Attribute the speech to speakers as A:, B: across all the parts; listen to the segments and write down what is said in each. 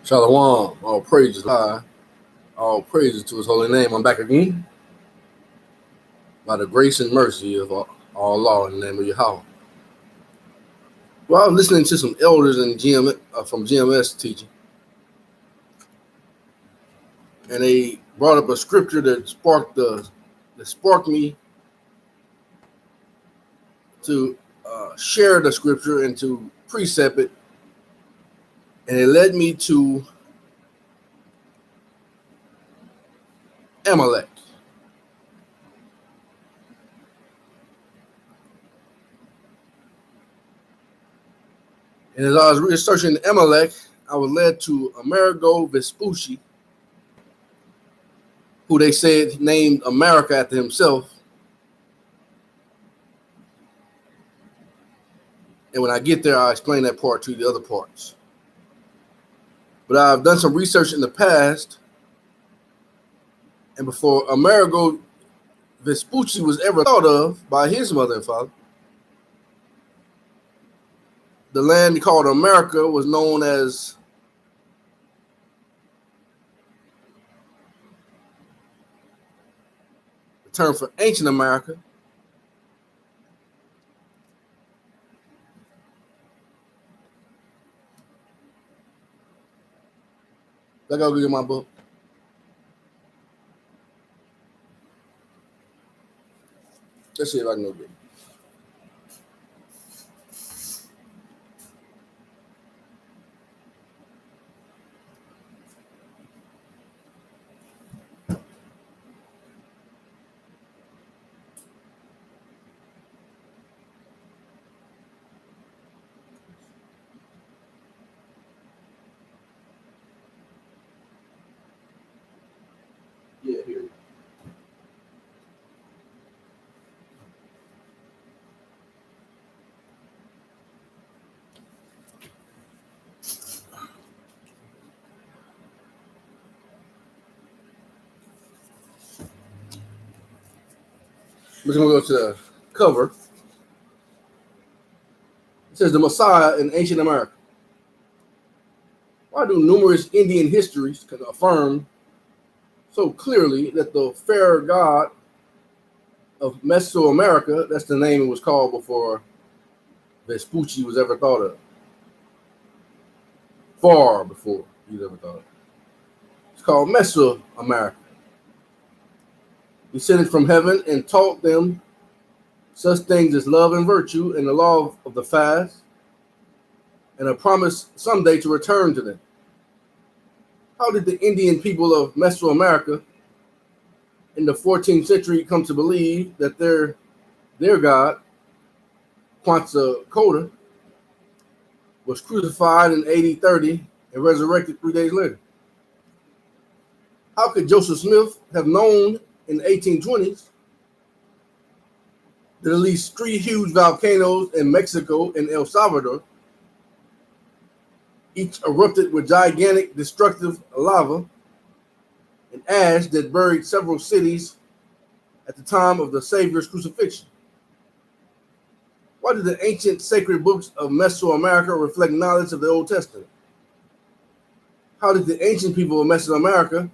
A: Shalom, all praises high, all praises to his holy name. I'm back again by the grace and mercy of all law in the name of Yahweh. Well, I was listening to some elders in from GMS teaching, and they brought up a scripture that sparked me to share the scripture and to precept it, and it led me to Amalek. And as I was researching Amalek, I was led to Amerigo Vespucci, who they said named America after himself. And when I get there, I'll explain that part to the other parts. But I've done some research in the past, and before Amerigo Vespucci was ever thought of by his mother and father, the land called America was known as the term for ancient America. I gotta go get my book. Let's see if I can go get it. Yeah, here. We're going to go to the cover. It says the Messiah in ancient America. Why do numerous Indian histories affirm so clearly that the fair god of Mesoamerica, that's the name it was called before Vespucci was ever thought of, far before he was ever thought of. It's called Mesoamerica. Descended from heaven and taught them such things as love and virtue and the law of the fast, and a promise someday to return to them. How did the Indian people of Mesoamerica in the 14th century come to believe that their god, Quetzalcoatl, was crucified in AD 30 and resurrected 3 days later? How could Joseph Smith have known in the 1820s that at least 3 huge volcanoes in Mexico and El Salvador, each erupted with gigantic destructive lava and ash that buried several cities at the time of the Savior's crucifixion? Why do the ancient sacred books of Mesoamerica reflect knowledge of the Old Testament? How did the ancient people of Mesoamerica,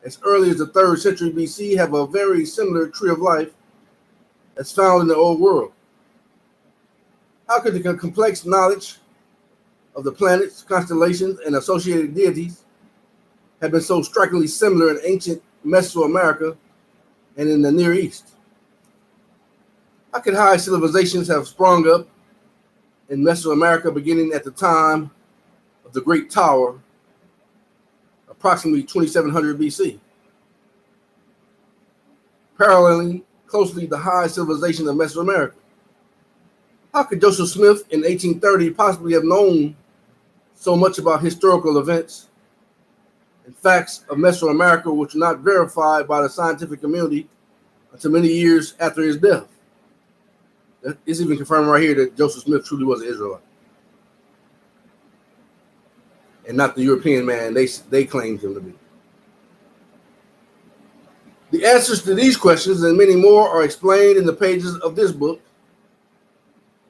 A: as early as the 3rd century BC, have a very similar tree of life as found in the Old World? How could the complex knowledge of the planets, constellations, and associated deities have been so strikingly similar in ancient Mesoamerica and in the Near East? How could high civilizations have sprung up in Mesoamerica beginning at the time of the Great Tower, approximately 2700 BC, paralleling closely the high civilization of Mesoamerica? How could Joseph Smith in 1830 possibly have known so much about historical events and facts of Mesoamerica which were not verified by the scientific community until many years after his death? It's even confirmed right here that Joseph Smith truly was an Israelite and not the European man they claimed him to be. The answers to these questions and many more are explained in the pages of this book.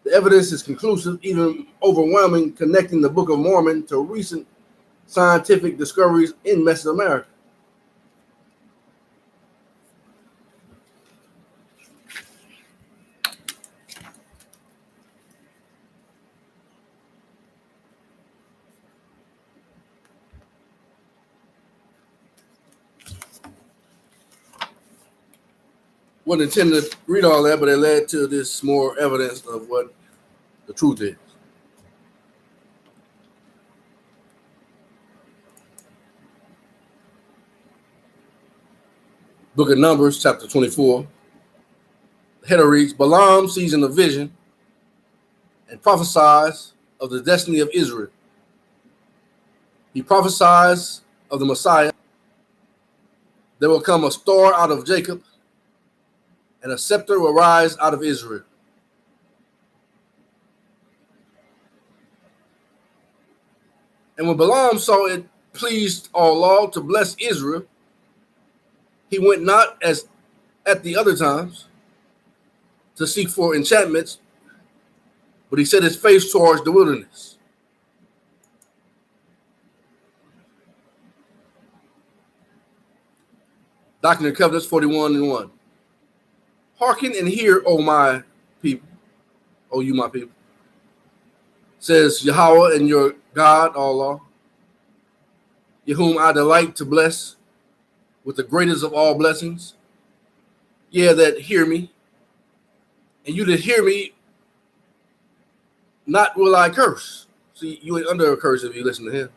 A: The evidence is conclusive, even overwhelming, connecting the Book of Mormon to recent scientific discoveries in Mesoamerica. Wasn't intended to read all that, but it led to this more evidence of what the truth is. Book of Numbers, chapter 24. The header reads, Balaam sees in a vision and prophesies of the destiny of Israel. He prophesies of the Messiah. There will come a star out of Jacob, and a scepter will rise out of Israel. And when Balaam saw it pleased Allah to bless Israel, he went not as at the other times to seek for enchantments, but he set his face towards the wilderness. Doctrine and Covenants 41:1. Hearken and hear, O my people, O you my people, says Yahweh and your God, Allah, in whom I delight to bless with the greatest of all blessings. Yeah, that hear me, and you that hear me, not will I curse. See, you ain't under a curse if you listen to him.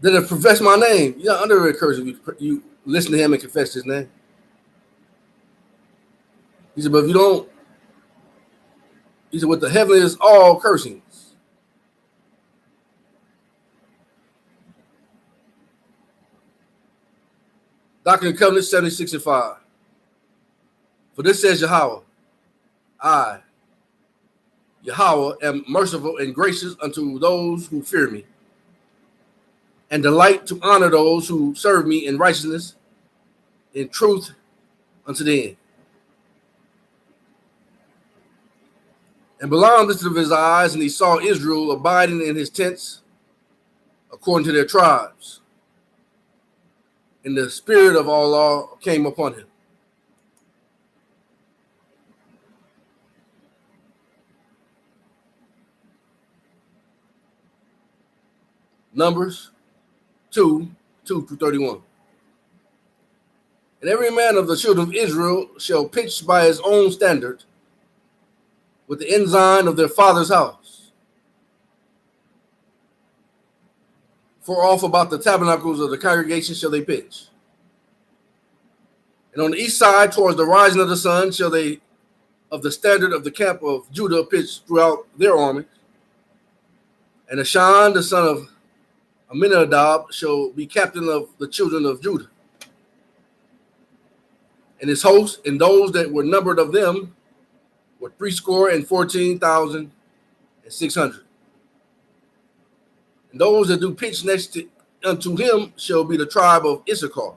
A: That have professed my name, you're not under a curse if you listen to him and confess his name. He said, but if you don't, he said, with the heaven is all cursings. Doctrine and Covenants 76:5. For this says Yahweh, I, Yahweh, am merciful and gracious unto those who fear me, and delight to honor those who serve me in righteousness, in truth unto the end. And Balaam lifted up his eyes, and he saw Israel abiding in his tents according to their tribes. And the spirit of Allah came upon him. Numbers 2:2-31. And every man of the children of Israel shall pitch by his own standard with the ensign of their father's house. For off about the tabernacles of the congregation shall they pitch. And on the east side, towards the rising of the sun, shall they of the standard of the camp of Judah pitch throughout their army. And Ashan, the son of Aminadab, shall be captain of the children of Judah. And his host, and those that were numbered of them, were 314,600. And those that do pitch next unto him shall be the tribe of Issachar.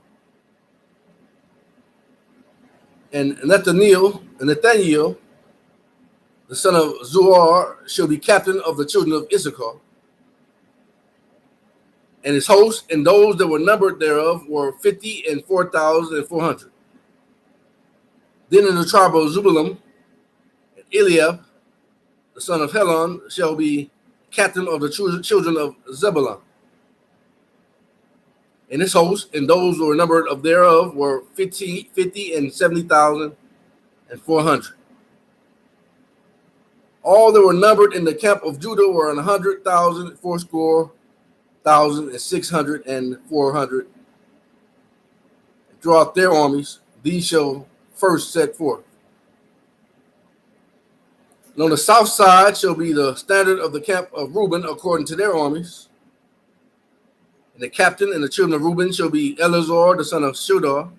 A: And Nathaniel, the son of Zuar, shall be captain of the children of Issachar. And his host, and those that were numbered thereof, were 54,400. Then in the tribe of Zebulun, Eliab, the son of Helon, shall be captain of the children of Zebulun. And his host, and those who were numbered of thereof, were 50 and 70,400. All that were numbered in the camp of Judah were 100,000, fourscore thousand, and 600 and 400. Throughout their armies, these shall first set forth. And on the south side shall be the standard of the camp of Reuben according to their armies. And the captain and the children of Reuben shall be Eleazar, the son of Shudar,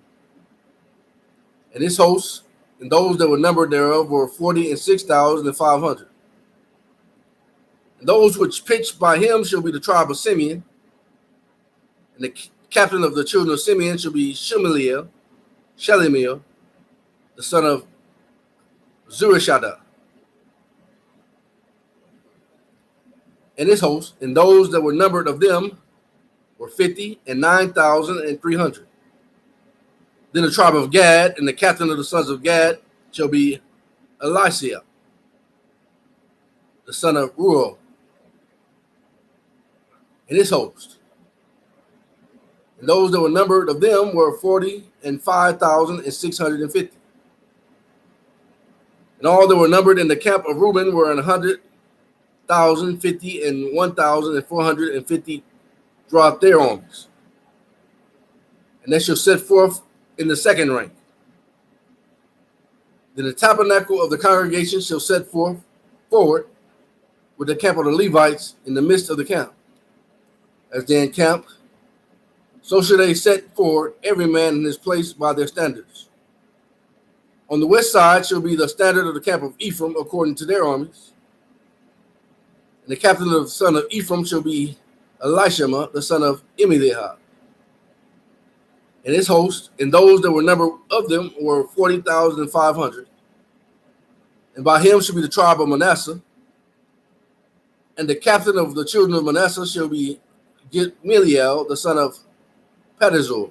A: and his hosts, and those that were numbered thereof were 46,500. And those which pitched by him shall be the tribe of Simeon, and the captain of the children of Simeon shall be Shelemiel, the son of Zurishaddai. and his host, and those that were numbered of them were 50 and 9,300. Then the tribe of Gad, and the captain of the sons of Gad shall be Elisha, the son of Ruel, and his host. And those that were numbered of them were 40 and 5,650. And all that were numbered in the camp of Reuben were 100,000, 50, and 1,450 throughout their armies. And they shall set forth in the second rank. Then the tabernacle of the congregation shall set forward with the camp of the Levites in the midst of the camp. As they encamp, so shall they set forward every man in his place by their standards. On the west side shall be the standard of the camp of Ephraim according to their armies. And the captain of the son of Ephraim shall be Elishama, the son of Amminadab, and his host, and those that were numbered of them were 40,500. And by him shall be the tribe of Manasseh. And the captain of the children of Manasseh shall be Gamaliel, the son of Pedazur,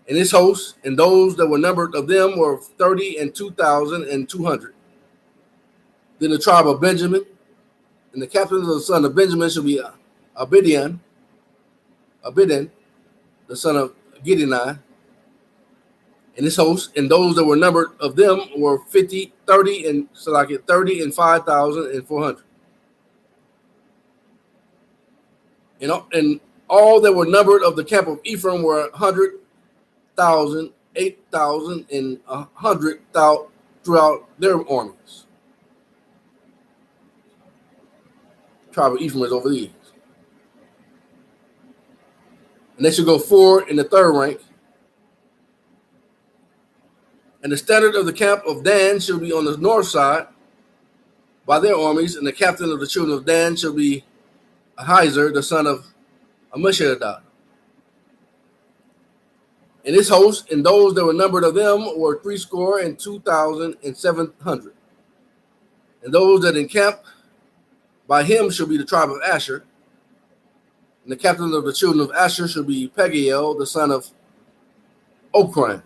A: and his host, and those that were numbered of them were 30 and 2,200. Then the tribe of Benjamin, and the captain of the son of Benjamin shall be Abidan, the son of Gideoni, and his host, and those that were numbered of them were 30 and 5,400. And all that were numbered of the camp of Ephraim were 100,000, 8,000, and 100,000 throughout their armies. Tribe of Ephraim is over these. And they shall go forward in the third rank. And the standard of the camp of Dan shall be on the north side by their armies, and the captain of the children of Dan shall be Ahiezer, the son of Ammishaddai, and his host, and those that were numbered of them were 62,700. And those that encamp by him shall be the tribe of Asher, and the captain of the children of Asher shall be Pagiel, the son of Okran,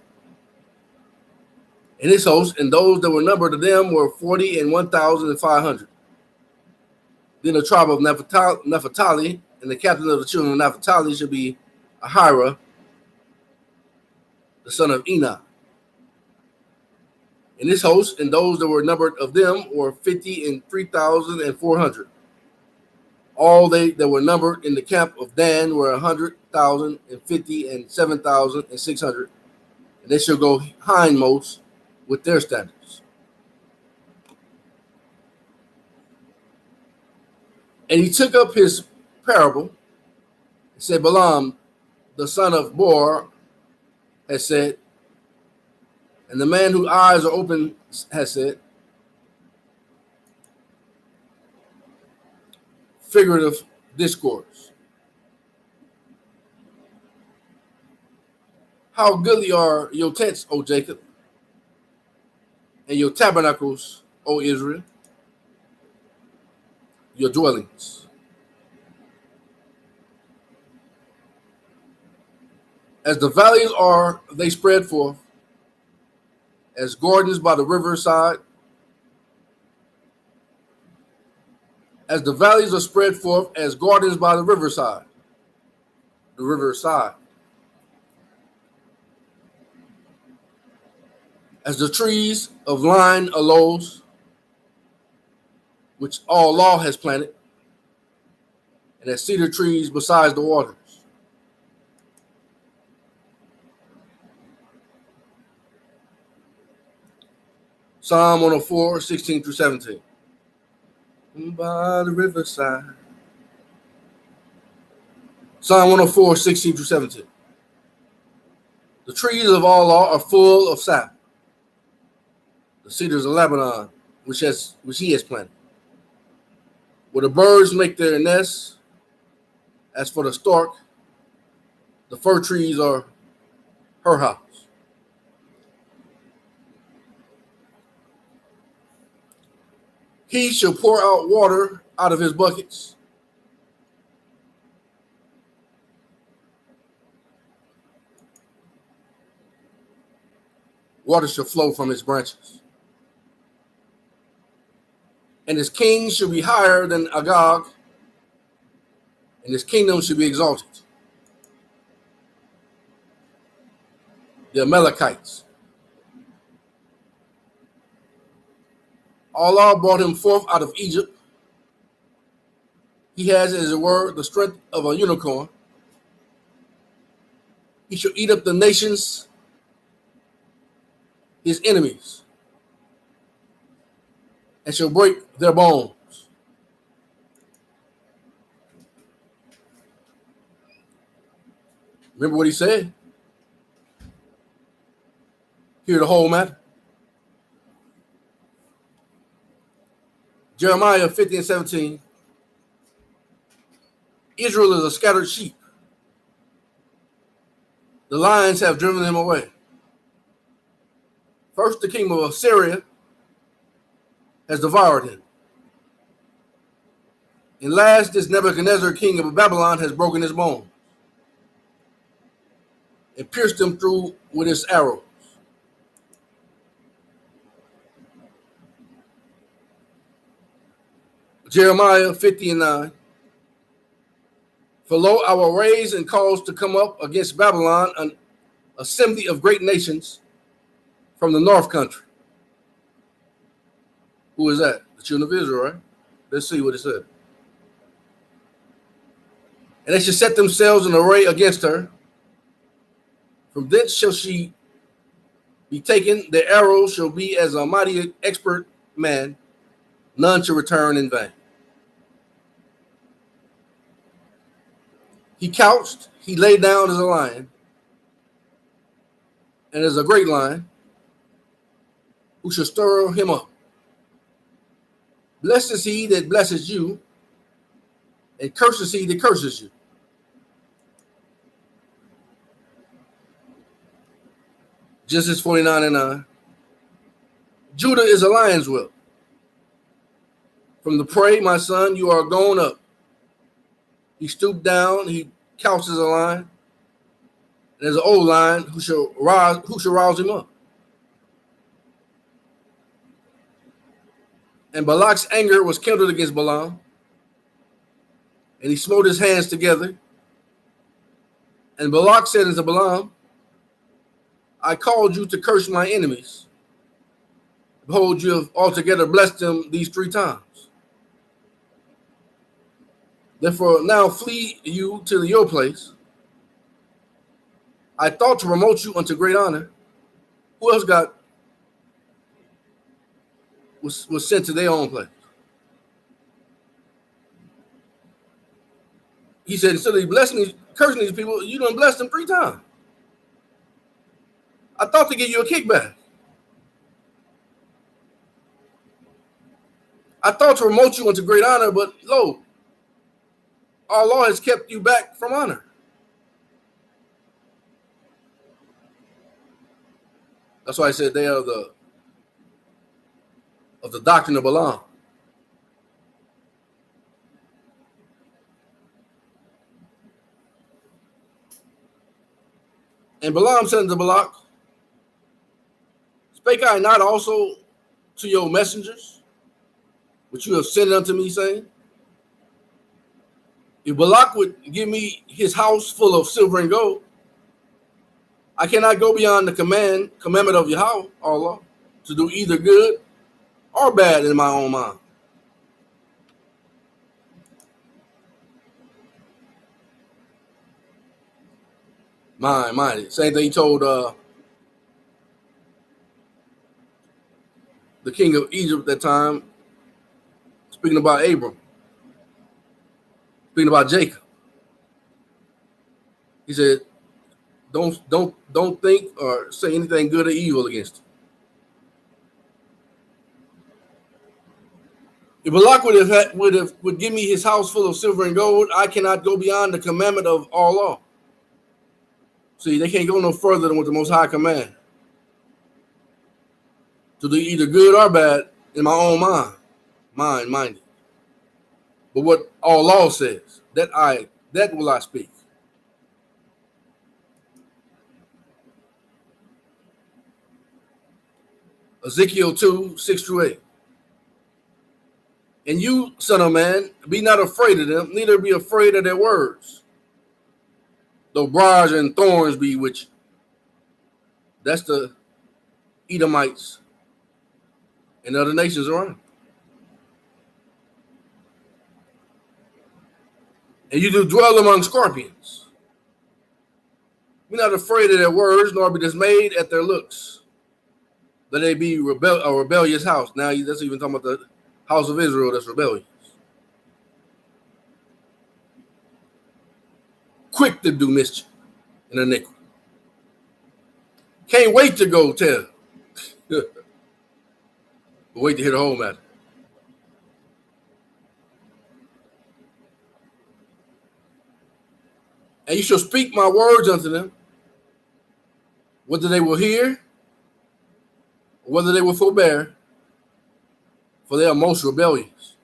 A: and his host, and those that were numbered of them were 40 and 1,500. Then the tribe of Naphtali, and the captain of the children of Naphtali shall be Ahira, the son of Enoch, and his host, and those that were numbered of them were 50 and 3,400. All they that were numbered in the camp of Dan were 100,000 and 50 and 7,600, and they shall go hindmost with their standards. And he took up his parable and said, Balaam, the son of Bor, has said, and the man whose eyes are open has said, figurative discourse. How goodly are your tents, O Jacob, and your tabernacles, O Israel, your dwellings. As the valleys are, they spread forth, as gardens by the riverside. As the valleys are spread forth, as gardens by the riverside. The riverside. As the trees of line aloes, which all law has planted, and as cedar trees beside the waters. Psalm 104, 16 through 17. By the riverside. Psalm 104, 16 through 17. The trees of all law are full of sap. The cedars of Lebanon, which he has planted. Where the birds make their nests, as for the stork, the fir trees are her house. He shall pour out water out of his buckets. Water shall flow from his branches. And his king shall be higher than Agag, and his kingdom shall be exalted. The Amalekites. Allah brought him forth out of Egypt. He has, as it were, the strength of a unicorn. He shall eat up the nations, his enemies, and shall break their bones. Remember what he said? Hear the whole matter. Jeremiah 50 and 17. Israel is a scattered sheep. The lions have driven him away. First, the kingdom of Syria has devoured him. And last, this Nebuchadnezzar, king of Babylon, has broken his bone and pierced him through with his arrows. Jeremiah 50 and 9. For lo, I will raise and cause to come up against Babylon an assembly of great nations from the north country. Who is that? The children of Israel, right? Let's see what it said. And they shall set themselves in array against her. From thence shall she be taken. Their arrows shall be as a mighty expert man. None shall return in vain. He couched, he lay down as a lion, and as a great lion, who shall stir him up. Blessed is he that blesses you, and cursed is he that curses you. Genesis 49 and 9. Judah is a lion's whelp. From the prey, my son, you are gone up. He stooped down, he couched as a lion, and as an old lion, who shall rouse him up? And Balak's anger was kindled against Balaam, and he smote his hands together. And Balak said unto Balaam, I called you to curse my enemies. Behold, you have altogether blessed them these 3 times. Therefore, now flee you to your place. I thought to promote you unto great honor. Who else was sent to their own place? He said, instead of cursing these people, you done blessed them 3 times. I thought to give you a kickback. I thought to promote you unto great honor, but lo, our law has kept you back from honor. That's why I said they are of the doctrine of Balaam. And Balaam said unto Balak, spake I not also to your messengers, which you have sent unto me, saying, if Balak would give me his house full of silver and gold, I cannot go beyond the commandment of Yahweh, Allah, to do either good or bad in my own mind. Mind. Same thing he told the king of Egypt at that time, speaking about Abram, speaking about Jacob. He said, don't think or say anything good or evil against him. If Balak would give me his house full of silver and gold, I cannot go beyond the commandment of Allah. See, they can't go no further than what the Most High command. To do either good or bad in my own mind. Minded. but what our law says, that will I speak. Ezekiel 2, 6 through 8. And you, son of man, be not afraid of them, neither be afraid of their words. Though briars and thorns be with you. That's the Edomites and other nations around. And you do dwell among scorpions. Be not afraid of their words, nor be dismayed at their looks. That they be a rebellious house. Now that's even talking about the house of Israel that's rebellious. Quick to do mischief and iniquity. Can't wait to go tell. But wait to hear the whole matter. And you shall speak my words unto them, whether they will hear, or whether they will forbear, for they are most rebellious.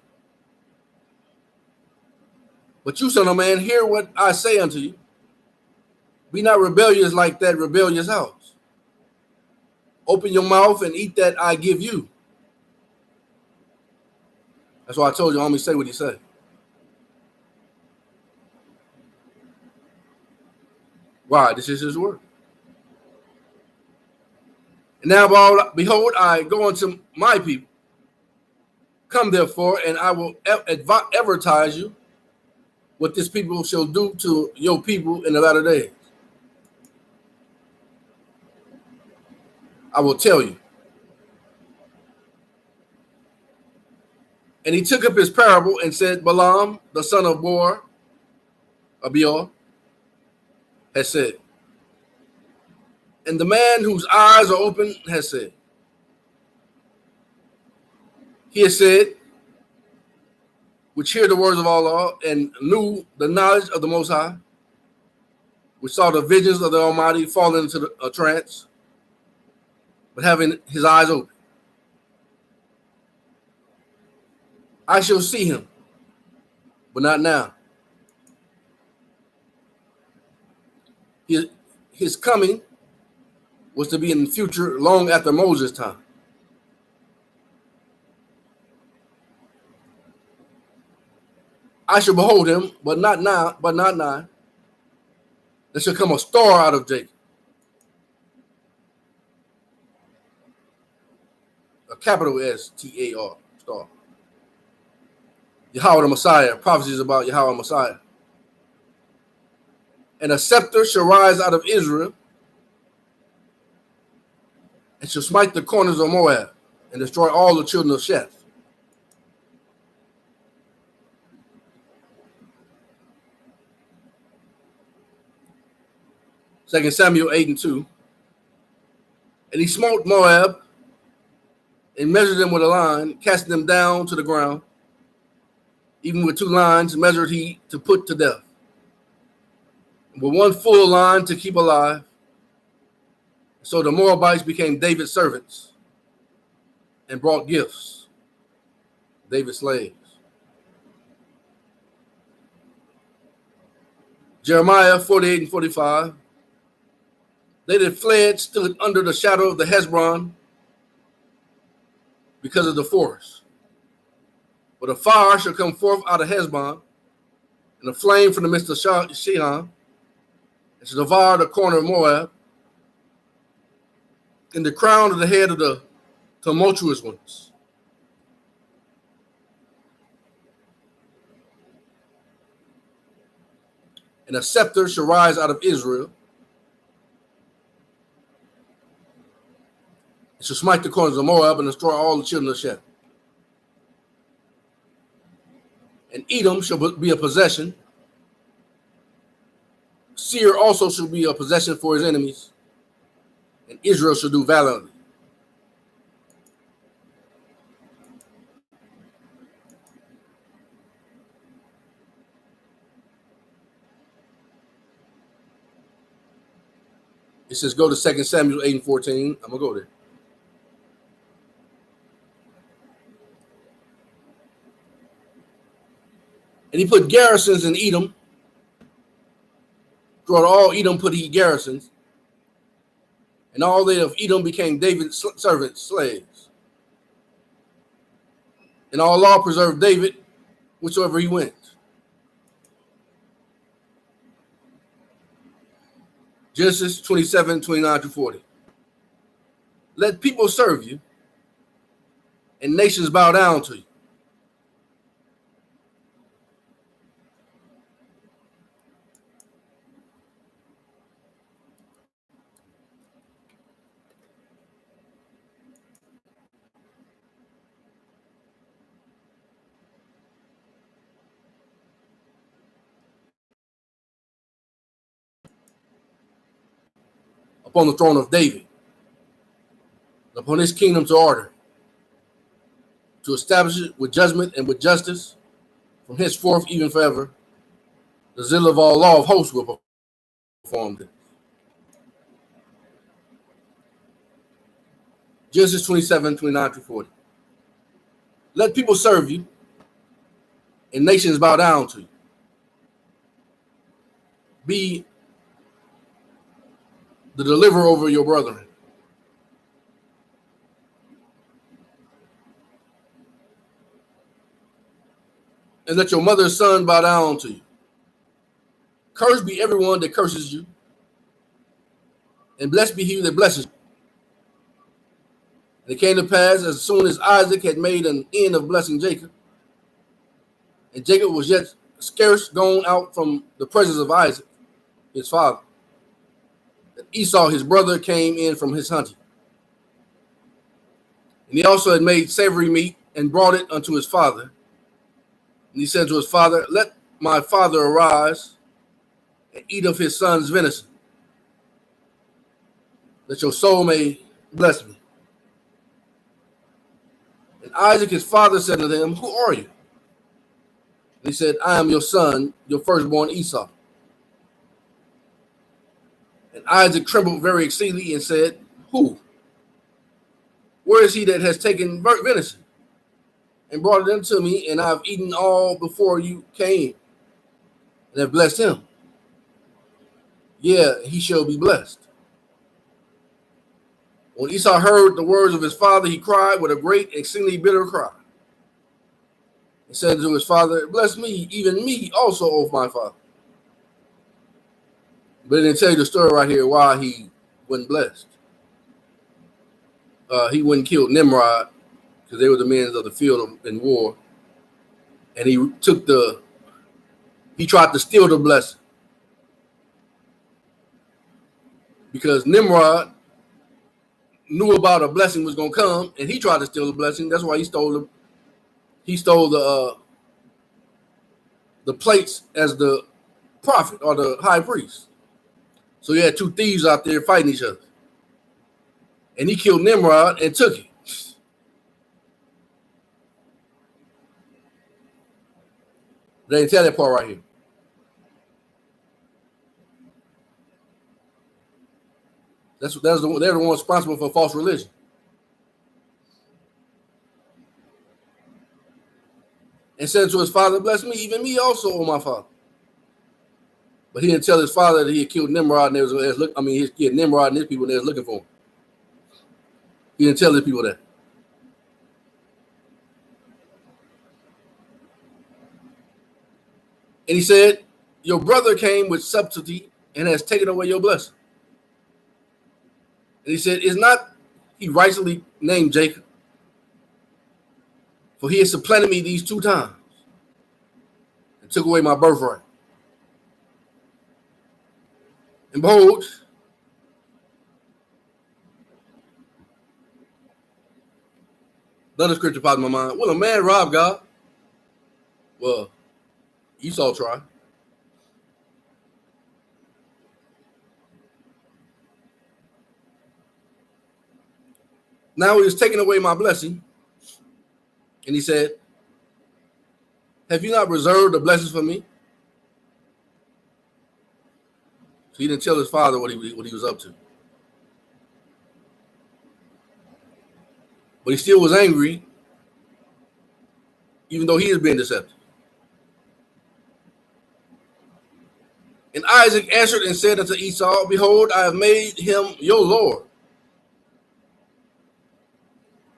A: But you, son of man, hear what I say unto you. Be not rebellious like that rebellious house. Open your mouth and eat that I give you. That's why I told you, only say what he said. Why? This is his word. And now, behold, I go unto my people. Come, therefore, and I will advertise you what this people shall do to your people in the latter days. I will tell you. And he took up his parable and said, Balaam, the son of Beor, has said. And the man whose eyes are open has said. He has said, which hear the words of Allah and knew the knowledge of the Most High, which saw the visions of the Almighty falling into a trance, but having his eyes open. I shall see him, but not now. His coming was to be in the future, long after Moses' time. I shall behold him, but not now, but not nigh. There shall come a star out of Jacob. A capital S-T-A-R, star. Yahweh the Messiah, prophecies about Yahweh Messiah. And a scepter shall rise out of Israel and shall smite the corners of Moab and destroy all the children of Sheth. Second Samuel 8 and 2. And he smote Moab and measured them with a line, casting them down to the ground. Even with 2 lines measured he to put to death. And with 1 full line to keep alive. So the Moabites became David's servants and brought gifts, David's slaves. Jeremiah 48 and 45. They that fled stood under the shadow of the Hezron because of the forest. But a fire shall come forth out of Hezron, and a flame from the midst of Shihon, and shall devour the corner of Moab, and the crown of the head of the tumultuous ones. And a scepter shall rise out of Israel, and shall smite the corners of Moab and destroy all the children of Sheth. And Edom shall be a possession. Seir also shall be a possession for his enemies. And Israel shall do valiantly. It says go to 2 Samuel 8 and 14. I'm going to go there. And he put garrisons in Edom. Throughout all Edom put he garrisons. And all they of Edom became David's servants, slaves. And all law preserved David, whichsoever he went. Genesis 27, 29 to 40. Let people serve you, and nations bow down to you. Upon the throne of David, upon his kingdom to order, to establish it with judgment and with justice, from henceforth even forever. The zeal of all law of hosts will perform it. Genesis 27, 29 to 40. Let people serve you, and nations bow down to you. Be the deliverer over your brethren. And let your mother's son bow down to you. Cursed be everyone that curses you, and blessed be he that blesses you. And it came to pass, as soon as Isaac had made an end of blessing Jacob, and Jacob was yet scarce gone out from the presence of Isaac, his father, that Esau, his brother, came in from his hunting. And he also had made savory meat and brought it unto his father. And he said to his father, let my father arise and eat of his son's venison, that your soul may bless me. And Isaac, his father, said to them, who are you? And he said, I am your son, your firstborn Esau. And Isaac trembled very exceedingly and said, who? Where is he that has taken venison and brought it unto me, and I have eaten all before you came, and have blessed him? Yeah, he shall be blessed. When Esau heard the words of his father, he cried with a great, exceedingly bitter cry. He said to his father, bless me, even me also, O my father. But it didn't tell you the story right here why he wasn't blessed. He wouldn't kill Nimrod, because they were the men of the field in war. And he tried to steal the blessing. Because Nimrod knew about a blessing was going to come, and he tried to steal the blessing. That's why he stole the plates as the prophet or the high priest. So you had two thieves out there fighting each other. And he killed Nimrod and took it. They didn't tell that part right here. They're the one responsible for false religion. And said to his father, bless me, even me also, O my father. But he didn't tell his father that he had killed Nimrod, and he had Nimrod and his people, and they was looking for him. He didn't tell his people that. And he said, your brother came with subtlety and has taken away your blessing. And he said, is not he rightfully named Jacob? For he has supplanted me these 2 times and took away my birthright. And behold, another scripture popped in my mind. Will a man rob God? Well, Esau tried. Now he has taken away my blessing. And he said, have you not reserved the blessings for me? So he didn't tell his father what he was up to. But he still was angry, even though he is being deceptive. And Isaac answered and said unto Esau, Behold, I have made him your Lord,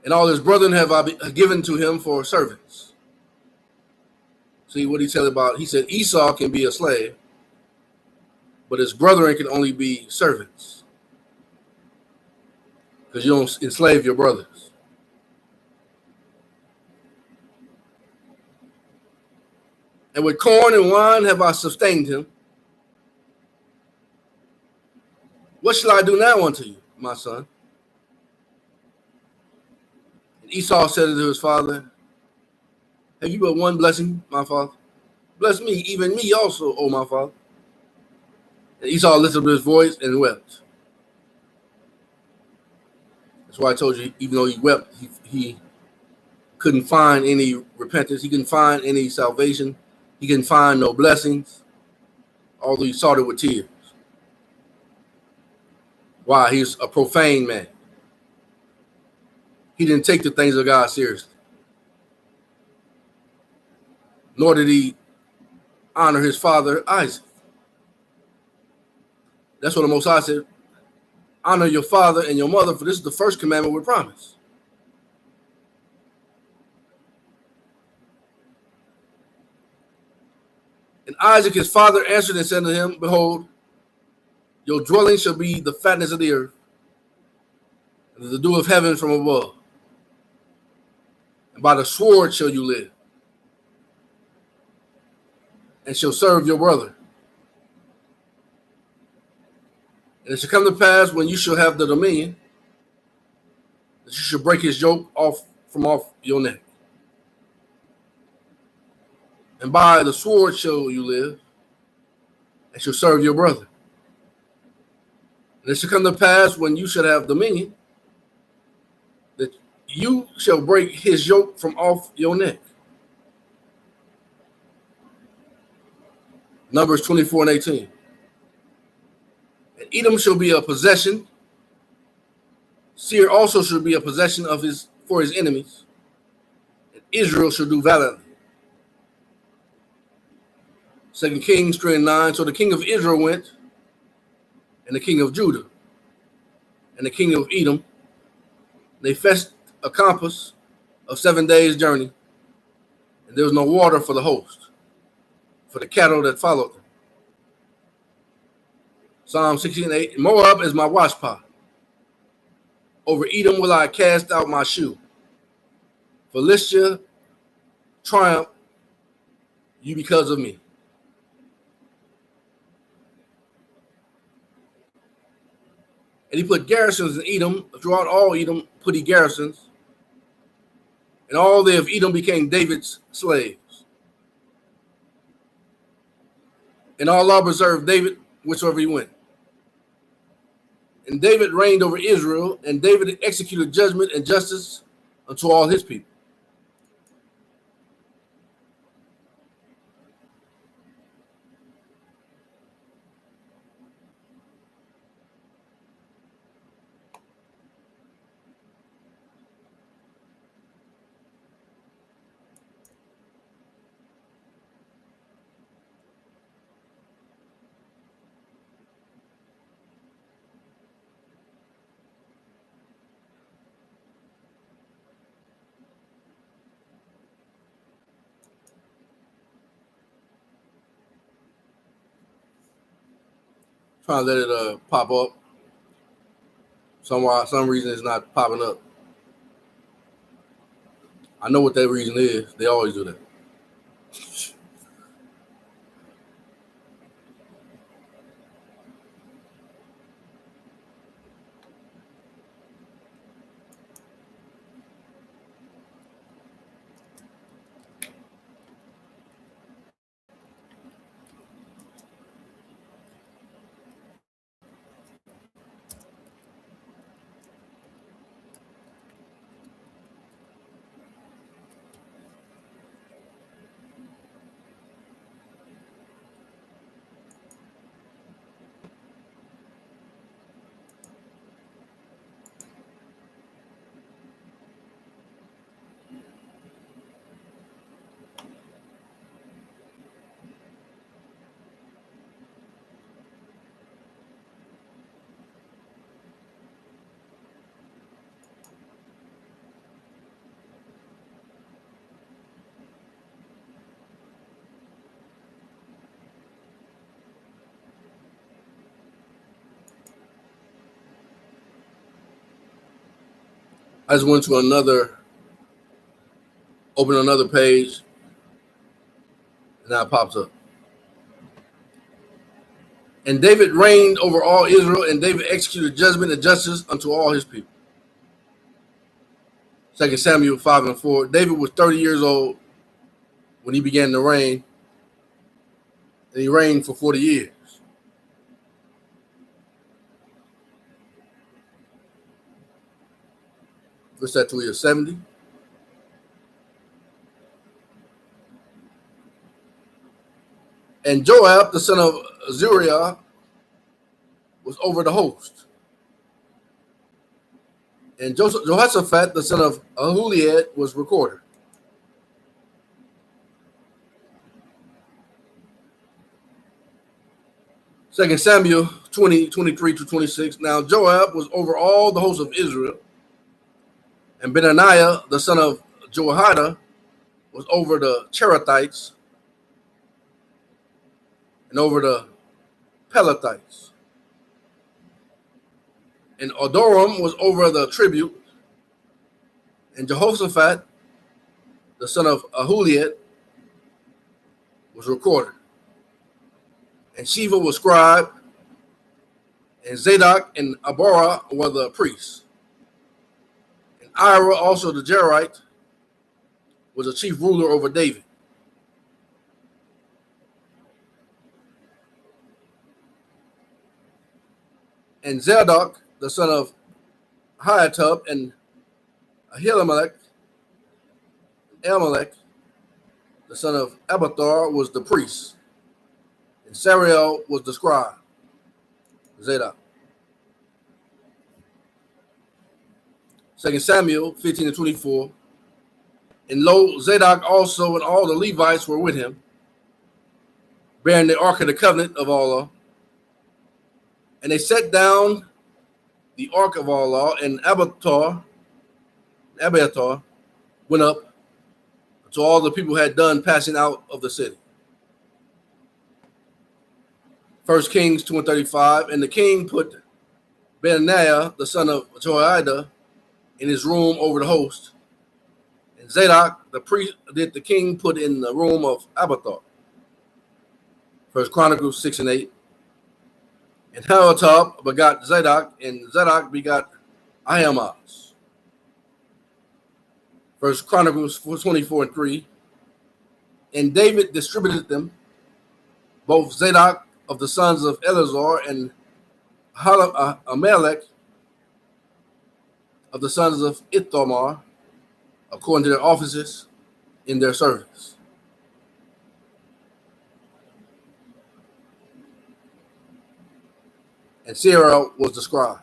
A: and all his brethren have I given to him for servants. See what he said about, he said Esau can be a slave, but his brethren can only be servants, because you don't enslave your brothers. And with corn and wine have I sustained him. What shall I do now unto you, my son? And Esau said unto his father, Have you but one blessing, my father? Bless me, even me also, O my father. And Esau lifted up his voice and wept. That's why I told you, even though he wept, he couldn't find any repentance. He couldn't find any salvation. He couldn't find no blessings, although he sought it with tears. Why? He's a profane man. He didn't take the things of God seriously. Nor did he honor his father, Isaac. That's what the Most High said. Honor your father and your mother, for this is the first commandment with promise. And Isaac, his father, answered and said to him, Behold, your dwelling shall be the fatness of the earth, and the dew of heaven from above. And by the sword shall you live, and shall serve your brother. And it shall come to pass, when you shall have the dominion, that you shall break his yoke off your neck. And by the sword shall you live, and shall serve your brother. And it shall come to pass, when you shall have dominion, that you shall break his yoke from off your neck. Numbers 24:18. And Edom shall be a possession. Seir also shall be a possession for his enemies. And Israel shall do valiantly. 2 Kings 3:9. So the king of Israel went, and the king of Judah, and the king of Edom. They fetched a compass of 7 days' journey, and there was no water for the host, for the cattle that followed them. Psalm 16:8. Moab is my washpot. Over Edom will I cast out my shoe. Philistia, triumph you because of me. And he put garrisons in Edom. Throughout all Edom put he garrisons. And all they of Edom became David's slaves. And Allah preserved David whithersoever he went. And David reigned over Israel, and David executed judgment and justice unto all his people. Trying to let it pop up. Some reason it's not popping up. I know what that reason is. They always do that. I just went to open another page, and now it pops up. And David reigned over all Israel, and David executed judgment and justice unto all his people. 2 Samuel 5:4. David was 30 years old when he began to reign, and he reigned for 40 years. What's that, till he was 70? And Joab, the son of Zeruiah, was over the host. And Jehoshaphat, the son of Ahuliad, was recorder. Second Samuel 20:23-26. Now Joab was over all the hosts of Israel, and Benaniah, the son of Jehoiada, was over the Cherethites and over the Pelethites. And Adoram was over the tribute, and Jehoshaphat, the son of Ahuliad, was recorder. And Shiva was scribe, and Zadok and Abiathar were the priests. And Ira, also the Jerite, was a chief ruler over David. And Zadok, the son of Ahitub, and Ahimelech, the son of Abiathar, was the priest. And Seir was the scribe. Zadok. 2 Samuel 15-24. And lo, Zadok also and all the Levites were with him, bearing the ark of the covenant of Allah. And they set down the ark of Allah, and Abiathar went up until all the people had done passing out of the city. 1 Kings 2:35. And the king put Benaniah, the son of Jehoiada, in his room over the host. And Zadok, the priest, did the king put in the room of Abiathar. 1 Chronicles 6:8. And Ahitub begot Zadok, and Zadok begot Ahimaaz. 1 Chronicles 24:3. And David distributed them, both Zadok of the sons of Eleazar and Ahimelech of the sons of Ithamar, according to their offices in their service. And Seir was the scribe.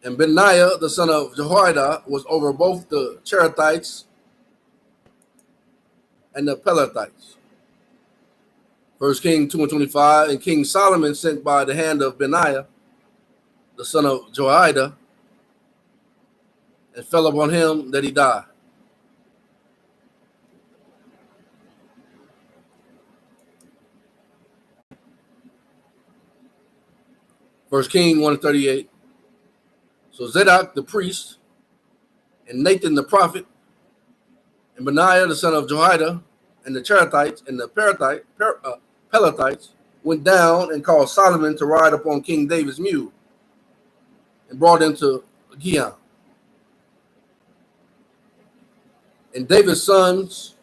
A: And Benaiah, the son of Jehoiada, was over both the Cherethites and the Pelethites. 1 Kings 2:25. And King Solomon sent by the hand of Benaiah, the son of Jehoiada, and fell upon him that he died. First King 1:38. So Zadok the priest, and Nathan the prophet, and Benaiah the son of Jehoiada, and the Cherethites and the Pelethites went down and caused Solomon to ride upon King David's mule, and brought him to Gihon. And David's sons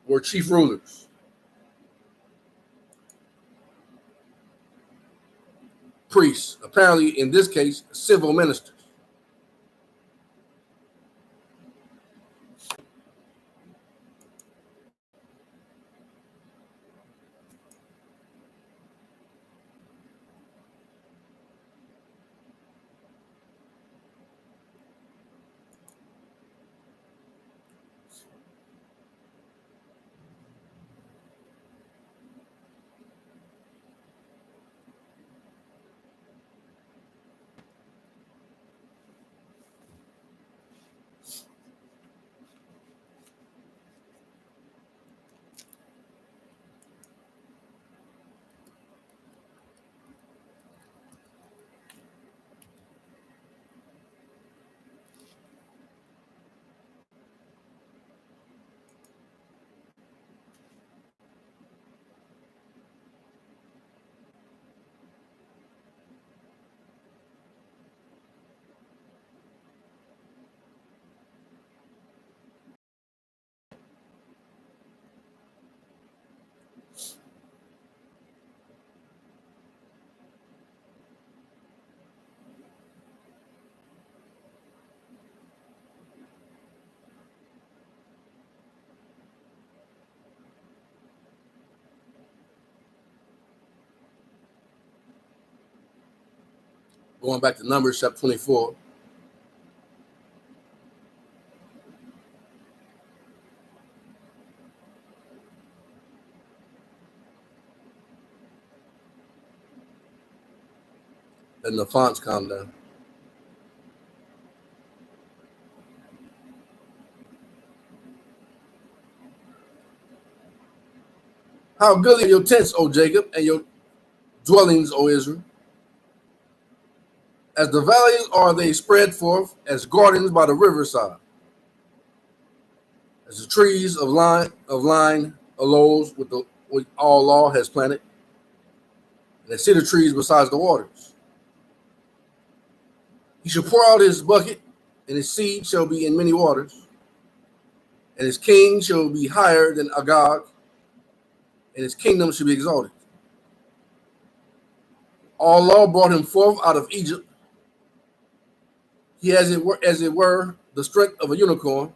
A: were chief rulers, priests, apparently in this case, civil ministers. Going back to Numbers chapter 24. And the fonts calm down. How goodly are your tents, O Jacob, and your dwellings, O Israel. As the valleys are they spread forth, as gardens by the riverside. As the trees of line aloes with all law has planted, and the cedar trees besides the waters. He shall pour out his bucket, and his seed shall be in many waters, and his king shall be higher than Agag, and his kingdom shall be exalted. All law brought him forth out of Egypt. He as it were the strength of a unicorn.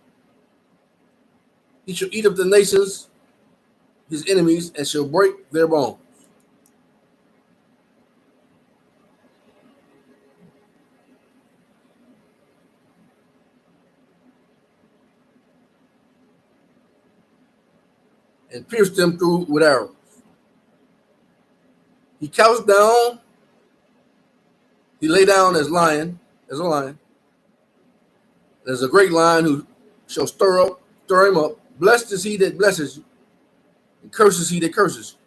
A: He shall eat up the nations, his enemies, and shall break their bones. And pierced them through with arrows. He couched down, he lay down as a lion, as a great lion who shall stir him up. Blessed is he that blesses you, and curses he that curses you.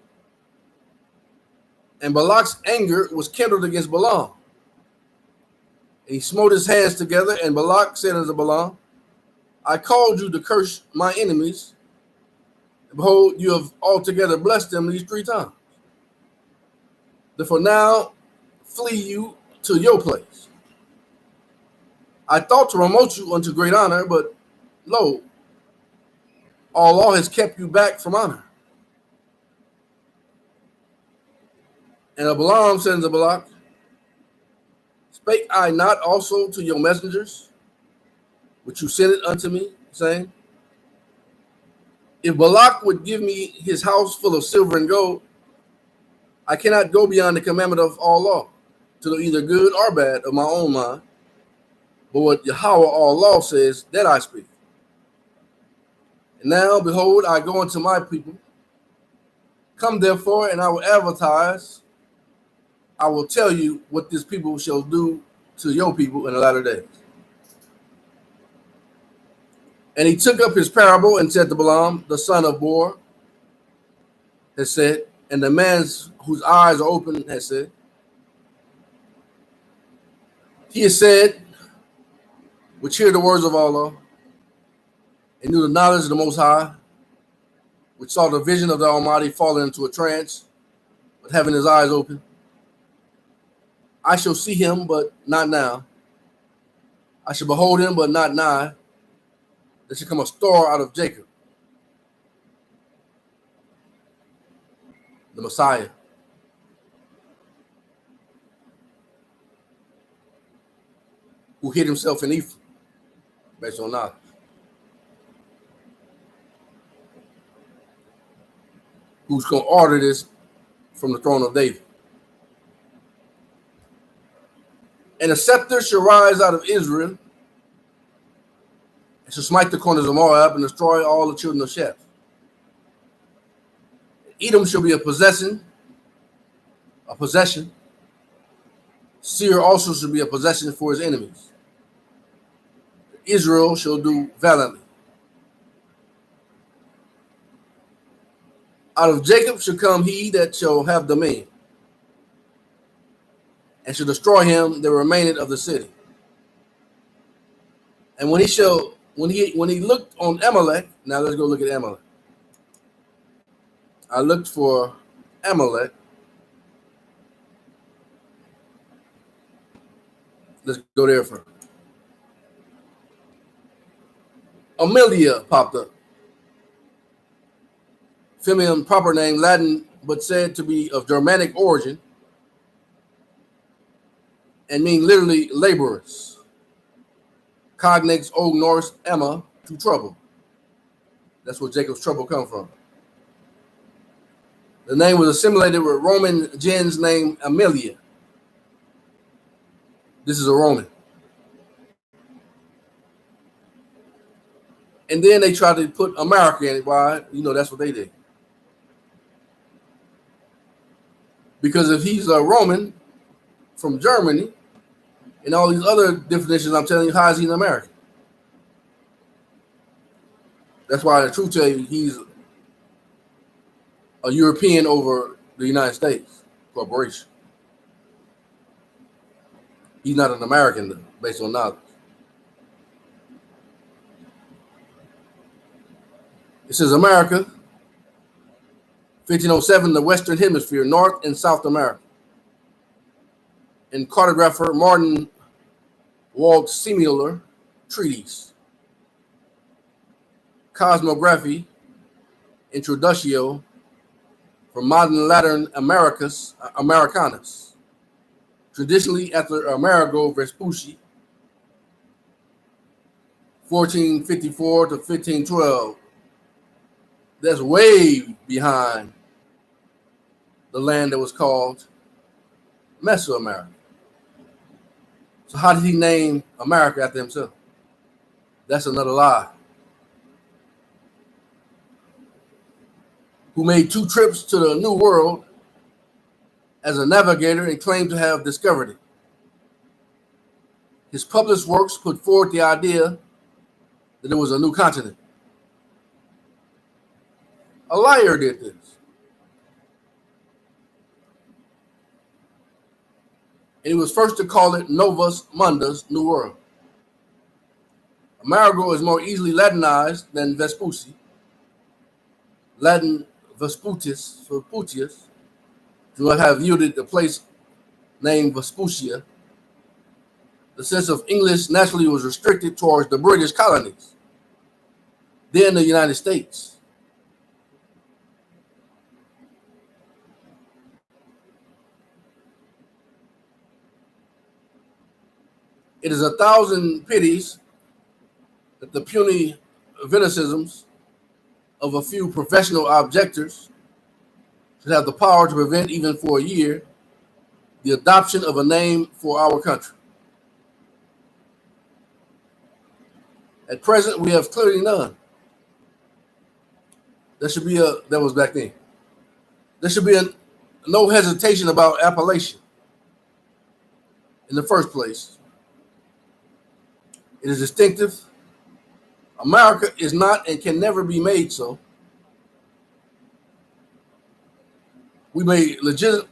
A: And Balak's anger was kindled against Balaam. And he smote his hands together, and Balak said unto Balaam, I called you to curse my enemies. Behold, you have altogether blessed them these 3 times. Therefore now flee you to your place. I thought to promote you unto great honor, but lo, all law has kept you back from honor. And Balaam said unto Balak, spake I not also to your messengers, which you sent it unto me, saying, if Balak would give me his house full of silver and gold, I cannot go beyond the commandment of all law, to do either good or bad of my own mind. But what Yahweh all law says, that I speak. And now, behold, I go unto my people. Come therefore, and I will advertise. I will tell you what this people shall do to your people in the latter days. And he took up his parable and said to Balaam, the son of Beor, has said, and the man whose eyes are open has said, he has said, which hear the words of Allah, and knew the knowledge of the Most High, which saw the vision of the Almighty falling into a trance, but having his eyes open. I shall see him, but not now. I shall behold him, but not nigh. There shall come a star out of Jacob, the Messiah, who hid himself in Ephraim, based on knowledge. Who's going to order this from the throne of David. And a scepter shall rise out of Israel, and shall smite the corners of Moab, and destroy all the children of Sheth. Edom shall be a possession. Seir also shall be a possession for his enemies. Israel shall do valiantly. Out of Jacob shall come he that shall have dominion, and shall destroy him that remaineth of the city. And when he looked on Amalek, now let's go look at Amalek. I looked for Amalek. Let's go there first. Amelia popped up. Feminine proper name, Latin, but said to be of Germanic origin, and mean literally laborers. Cognates Old Norse Emma, to trouble. That's where Jacob's trouble come from. The name was assimilated with Roman gens named Amelia. This is a Roman. And then they tried to put America in it. Why? That's what they did. Because if he's a Roman from Germany and all these other definitions I'm telling you, how is he an American? That's why the truth tell you he's a European over the United States corporation. He's not an American though, based on knowledge. It says America, 1507, the Western Hemisphere, North and South America. And cartographer Martin Waldseemüller treatise. Cosmography, Introductio from modern Latin Americanus. Traditionally after Amerigo Vespucci, 1454 to 1512. That's way behind the land that was called Mesoamerica. So how did he name America after himself? That's another lie. Who made 2 trips to the New World as a navigator and claimed to have discovered it. His published works put forward the idea that there was a new continent. A liar did this. And he was first to call it Novus Mundus, New World. Amerigo is more easily Latinized than Vespucci. Latin Vespucius, who have yielded the place named Vespucia. The sense of English naturally was restricted towards the British colonies, then the United States. It is 1,000 pities that the puny witticisms of a few professional objectors should have the power to prevent, even for a year, the adoption of a name for our country. At present, we have clearly none. That was back then. There should be no hesitation about appellation in the first place. It is distinctive. America is not and can never be made so. We may legislate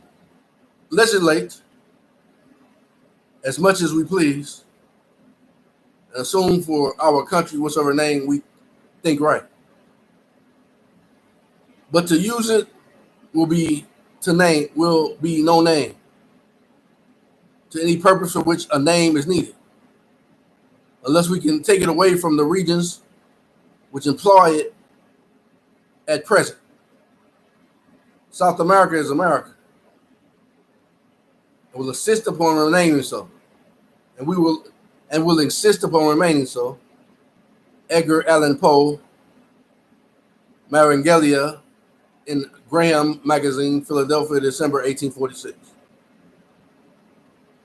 A: as much as we please and assume for our country whatsoever name we think right. But to use it will be no name to any purpose for which a name is needed, unless we can take it away from the regions which employ it at present. South America is America. It will insist upon remaining so, and will insist upon remaining so. Edgar Allan Poe, Maringelia, in Graham Magazine, Philadelphia, December 1846.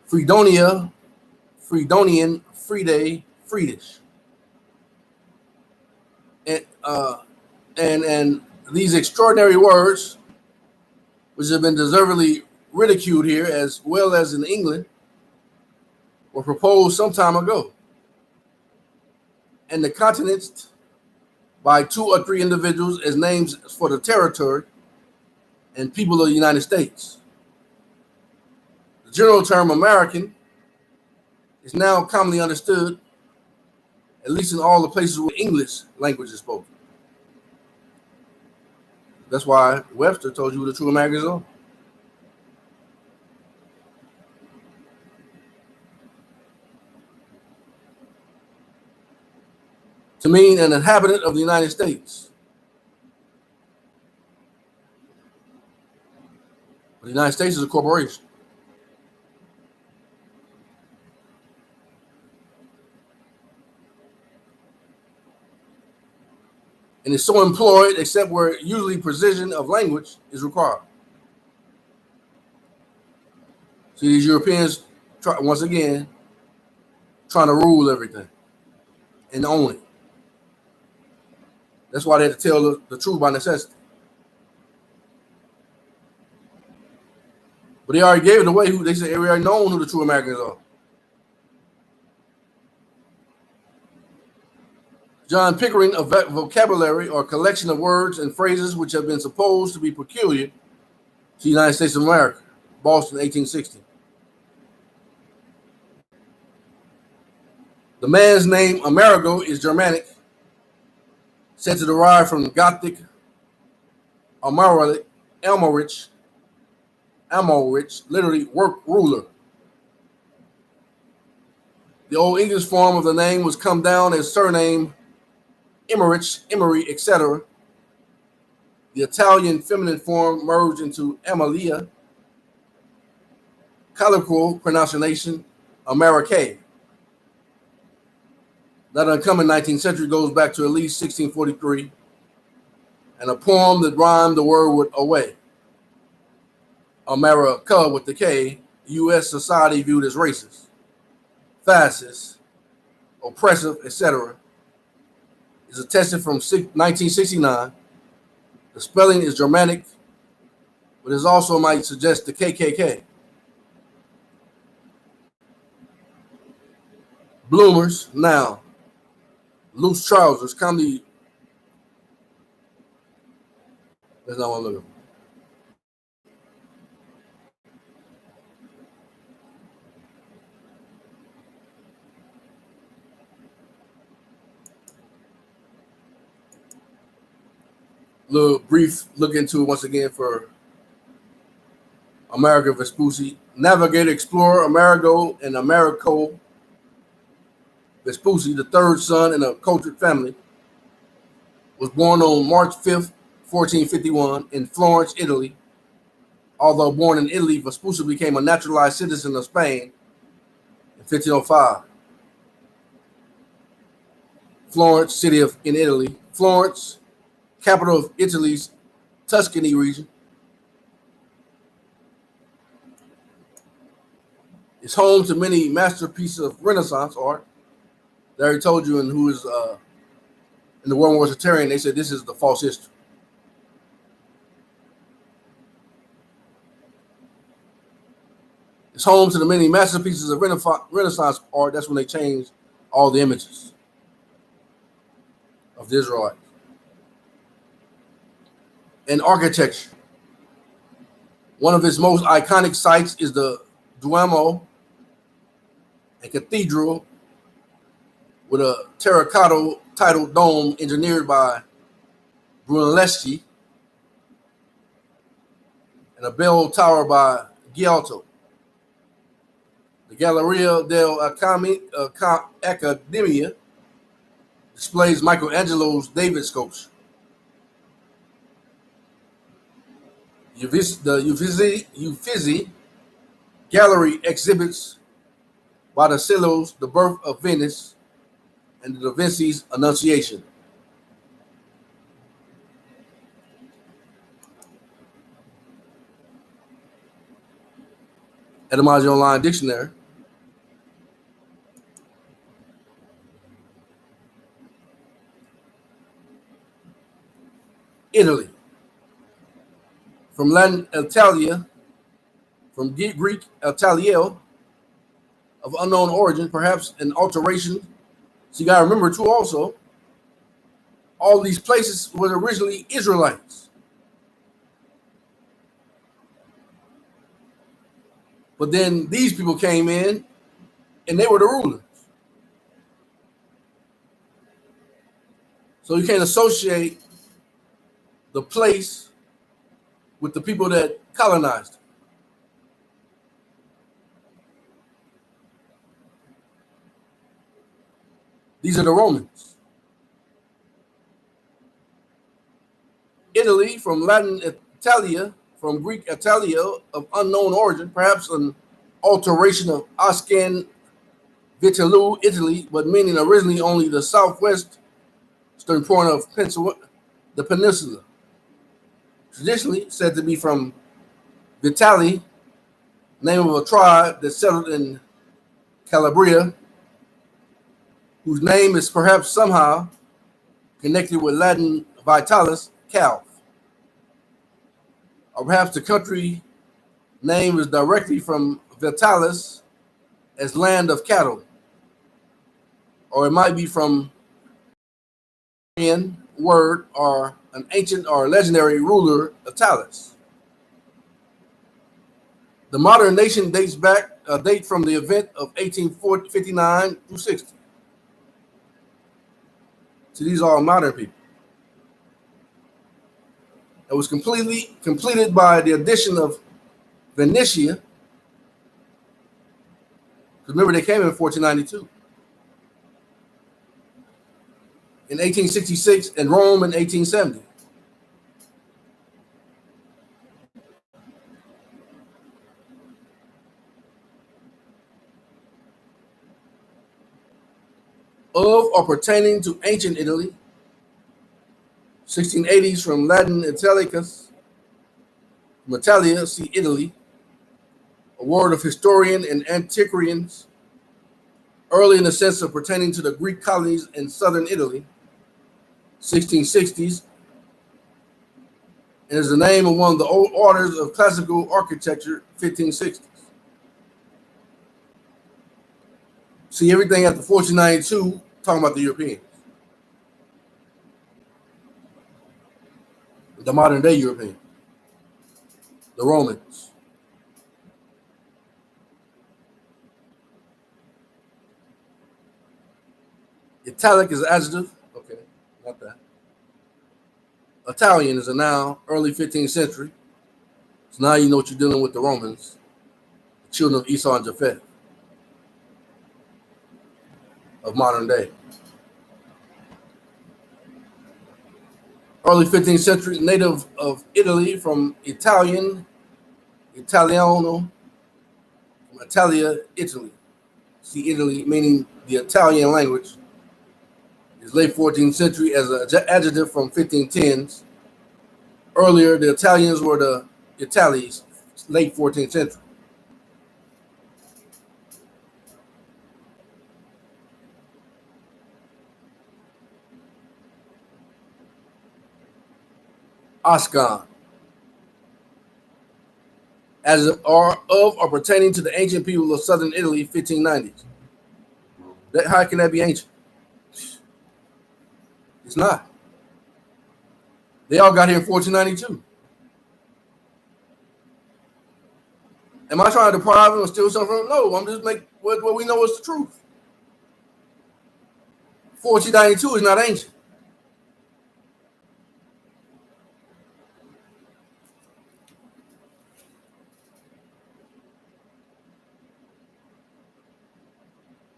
A: Fredonia, Fredonian, Friede, Friedish. And these extraordinary words, which have been deservedly ridiculed here as well as in England, were proposed some time ago. And the continents by 2 or 3 individuals as names for the territory and people of the United States. The general term American is now commonly understood, at least in all the places where English language is spoken. That's why Webster told you what the true Americans are. To mean an inhabitant of the United States. The United States is a corporation. And is so employed except where usually precision of language is required. See, these Europeans, once again, trying to rule everything and own it. That's why they had to tell the truth by necessity. But they already gave it away. They said we already known who the true Americans are. John Pickering, a vocabulary or collection of words and phrases which have been supposed to be peculiar to the United States of America, Boston, 1860. The man's name, Amerigo, is Germanic, said to derive from Gothic, Amalrich, literally work ruler. The Old English form of the name was come down as surname Emmerich, Emery, etc. The Italian feminine form merged into Amalia. Colloquial pronunciation, Americae. That uncommon 19th century goes back to at least 1643, and a poem that rhymed the word with away. America with the K, U.S. society viewed as racist, fascist, oppressive, etc. is attested from 1969. The spelling is Germanic, but it also might suggest the KKK. Bloomers, now. Loose trousers, comedy. That's not what I'm looking for. Little brief look into it once again for Amerigo Vespucci. Navigator, explorer, Amerigo and Americo Vespucci, the third son in a cultured family, was born on March 5th, 1451 in Florence, Italy. Although born in Italy, Vespucci became a naturalized citizen of Spain in 1505. Florence, city in Italy. Florence, capital of Italy's Tuscany region. It's home to many masterpieces of Renaissance art. I already told you, and who is in the World War Sectarian, they said this is the false history. It's home to the many masterpieces of Renaissance art. That's when they changed all the images of the Israelites. And architecture. One of its most iconic sites is the Duomo, a cathedral with a terracotta titled dome engineered by Brunelleschi, and a bell tower by Giotto. The Galleria dell'Accademia displays Michelangelo's David sculpture. The Uffizi Gallery exhibits Botticelli's The Birth of Venice and Da Vinci's Annunciation. Etymology Online Dictionary. Italy. From Latin Italia, from Greek Italiel, of unknown origin, perhaps an alteration. So you got to remember too also, all these places were originally Israelites. But then these people came in and they were the rulers. So you can't associate the place with the people that colonized it. These are the Romans. Italy, from Latin Italia, from Greek Italia, of unknown origin, perhaps an alteration of Ascan Vitellu, Italy, but meaning originally only the southwestern point of the peninsula. Traditionally said to be from Vitali, name of a tribe that settled in Calabria whose name is perhaps somehow connected with Latin vitalis, calf. Or perhaps the country name is directly from vitalis as land of cattle. Or it might be from an word or an ancient or legendary ruler of Talis. The modern nation dates from the event of 1859 through 60. So these are all modern people. It was completed by the addition of Venetia. Remember, they came in 1492. In 1866 and Rome in 1870. Of or pertaining to ancient Italy, 1680s from Latin Italicus, from Italia, see Italy, a word of historian and antiquarians, early in the sense of pertaining to the Greek colonies in southern Italy, 1660s, and is the name of one of the old orders of classical architecture, 1560s. See, everything after 1492, talking about the Europeans. The modern day European. The Romans. Italic is adjective. Okay, not that. Italian is a noun, early 15th century. So now you know what you're dealing with the Romans, the children of Esau and Japheth of modern day. Early 15th century, native of Italy from Italian, Italiano, from Italia, Italy. See, Italy, meaning the Italian language, is late 14th century as an adjective from 1510s. Earlier, the Italians were the Italies, late 14th century. Ascan, as are of or pertaining to the ancient people of southern Italy, 1590s. How can that be ancient? It's not. They all got here in 1492. Am I trying to deprive them or steal something from them? No, I'm just making what we know is the truth. 1492 is not ancient.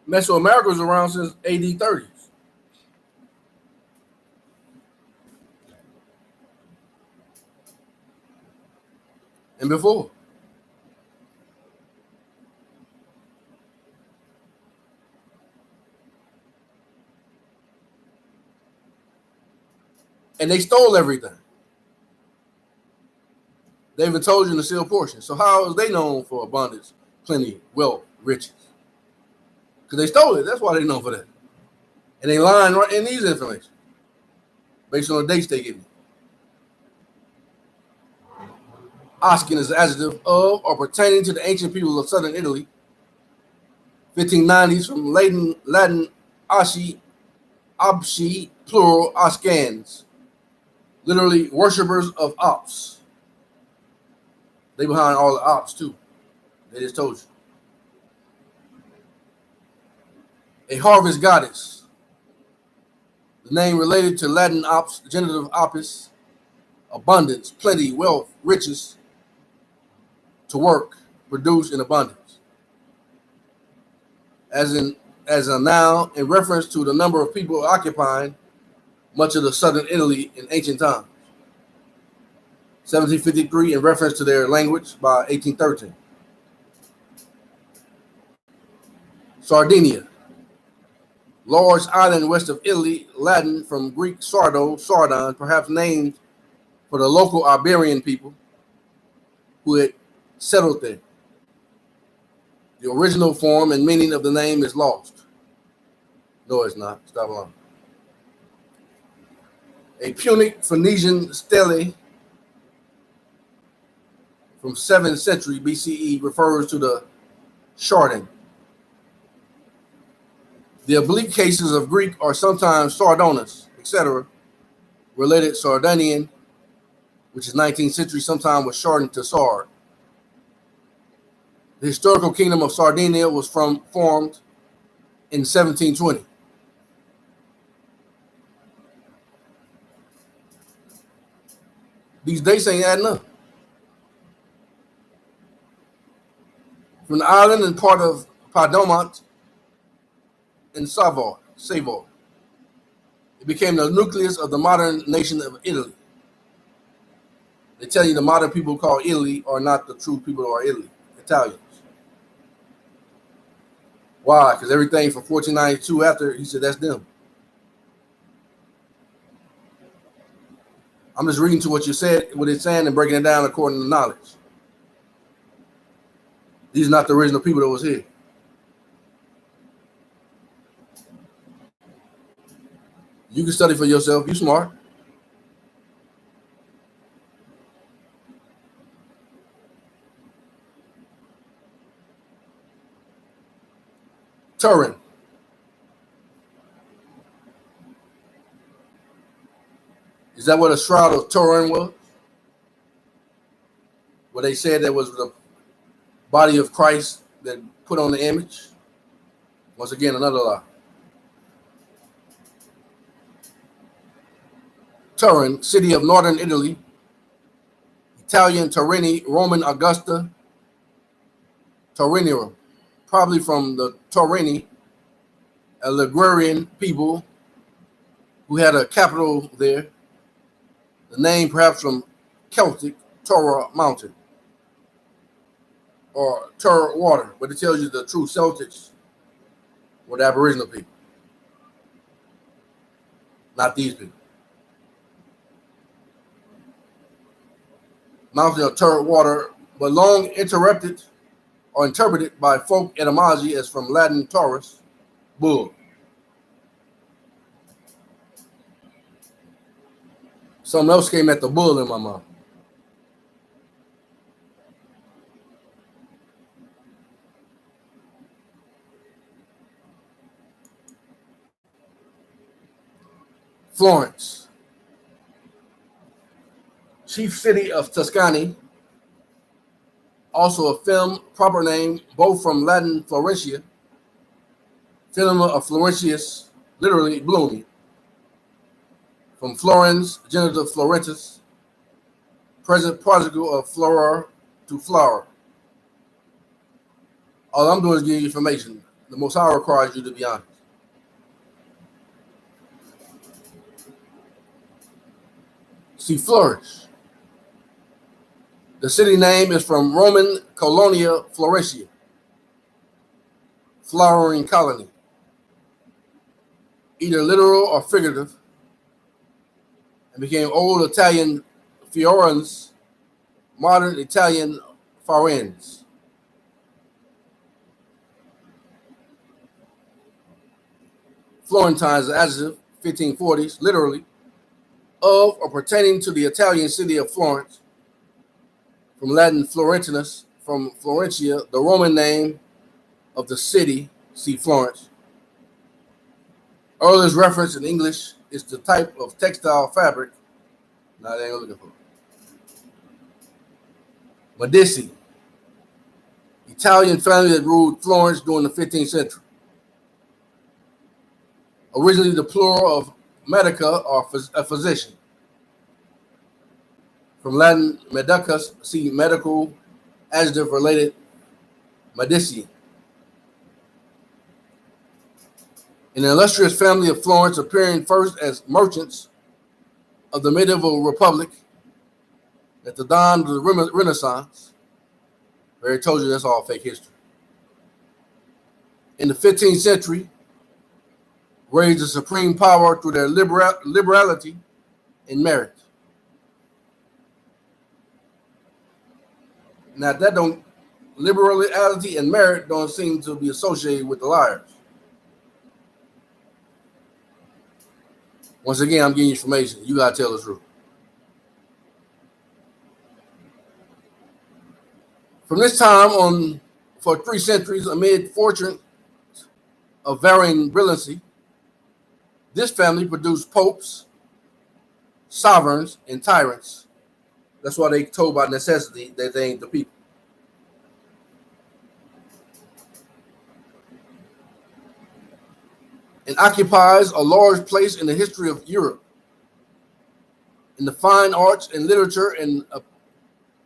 A: Mesoamerica was around since AD 30s. And before. And they stole everything. They even told you in the sealed portion. So how is they known for abundance, plenty, wealth, riches? Because they stole it. That's why they're known for that. And they lying right in these information based on the dates they give you. Ascan is the adjective of or pertaining to the ancient people of southern Italy. 1590s from Latin asci, absci, plural, ascans. Literally worshippers of ops. They behind all the ops too. They just told you. A harvest goddess. The name related to Latin ops, genitive opus, abundance, plenty, wealth, riches, to work, produce in abundance. As a noun in reference to the number of people occupying much of the southern Italy in ancient times. 1753 in reference to their language by 1813. Sardinia. Large island west of Italy, Latin from Greek sardo, sardon, perhaps named for the local Iberian people who had settled there. The original form and meaning of the name is lost. No, it's not. Stop along. A Punic Phoenician stele from 7th century BCE refers to the Chardon. The oblique cases of Greek are sometimes Sardonus, etc., related Sardinian, which is 19th century, sometimes was shortened to Sard. The historical kingdom of Sardinia was formed in 1720. These dates ain't adding up. From the island and part of Piedmont and Savoy. It became the nucleus of the modern nation of Italy. They tell you the modern people called Italy are not the true people who are Italy, Italians. Why? Because everything from 1492 after, he said that's them. I'm just reading to what you said, what it's saying, and breaking it down according to knowledge. These are not the original people that was here. You can study for yourself. You smart. Turin. Is that what a shroud of Turin was? Where they said that was the body of Christ that put on the image? Once again, another lie. Turin, city of northern Italy, Italian Turini, Roman Augusta, Turinium, probably from the Turini, a Ligurian people who had a capital there. The name perhaps from Celtic, Tora Mountain, or Tur water, but it tells you the true Celtics were the Aboriginal people, not these people. Mountain of Tur water, but long interrupted or interpreted by folk etymology as from Latin Taurus, bull. Something else came at the bull in my mouth. Florence, chief city of Tuscany, also a film proper name, both from Latin Florentia, Philema of Florentius, literally blooming, from Florens, genitive Florentus, present participle of florer to flower. All I'm doing is giving you information. The Most High requires you to be honest. See, flourish. The city name is from Roman Colonia Florentia, flowering colony, either literal or figurative, and became Old Italian Fiorens, modern Italian Faurens. Florentines, adjective, 1540s, literally, of or pertaining to the Italian city of Florence, from Latin Florentinus, from Florentia, the Roman name of the city, see Florence. Earliest reference in English is the type of textile fabric. Now they ain't looking for. Medici, Italian family that ruled Florence during the 15th century. Originally the plural of medica, or a physician. From Latin medicus, see medical, adjective related, medici. An illustrious family of Florence, appearing first as merchants of the medieval republic at the dawn of the Renaissance. I already told you that's all fake history. In the 15th century, raised the supreme power through their liberality and merit. Now that don't, liberality and merit don't seem to be associated with the liars. Once again, I'm giving you information. You gotta tell the truth. From this time on, for 3 centuries, amid fortune of varying brilliancy, this family produced popes, sovereigns, and tyrants. That's why they told by necessity that they ain't the people. And occupies a large place in the history of Europe. In the fine arts and literature, and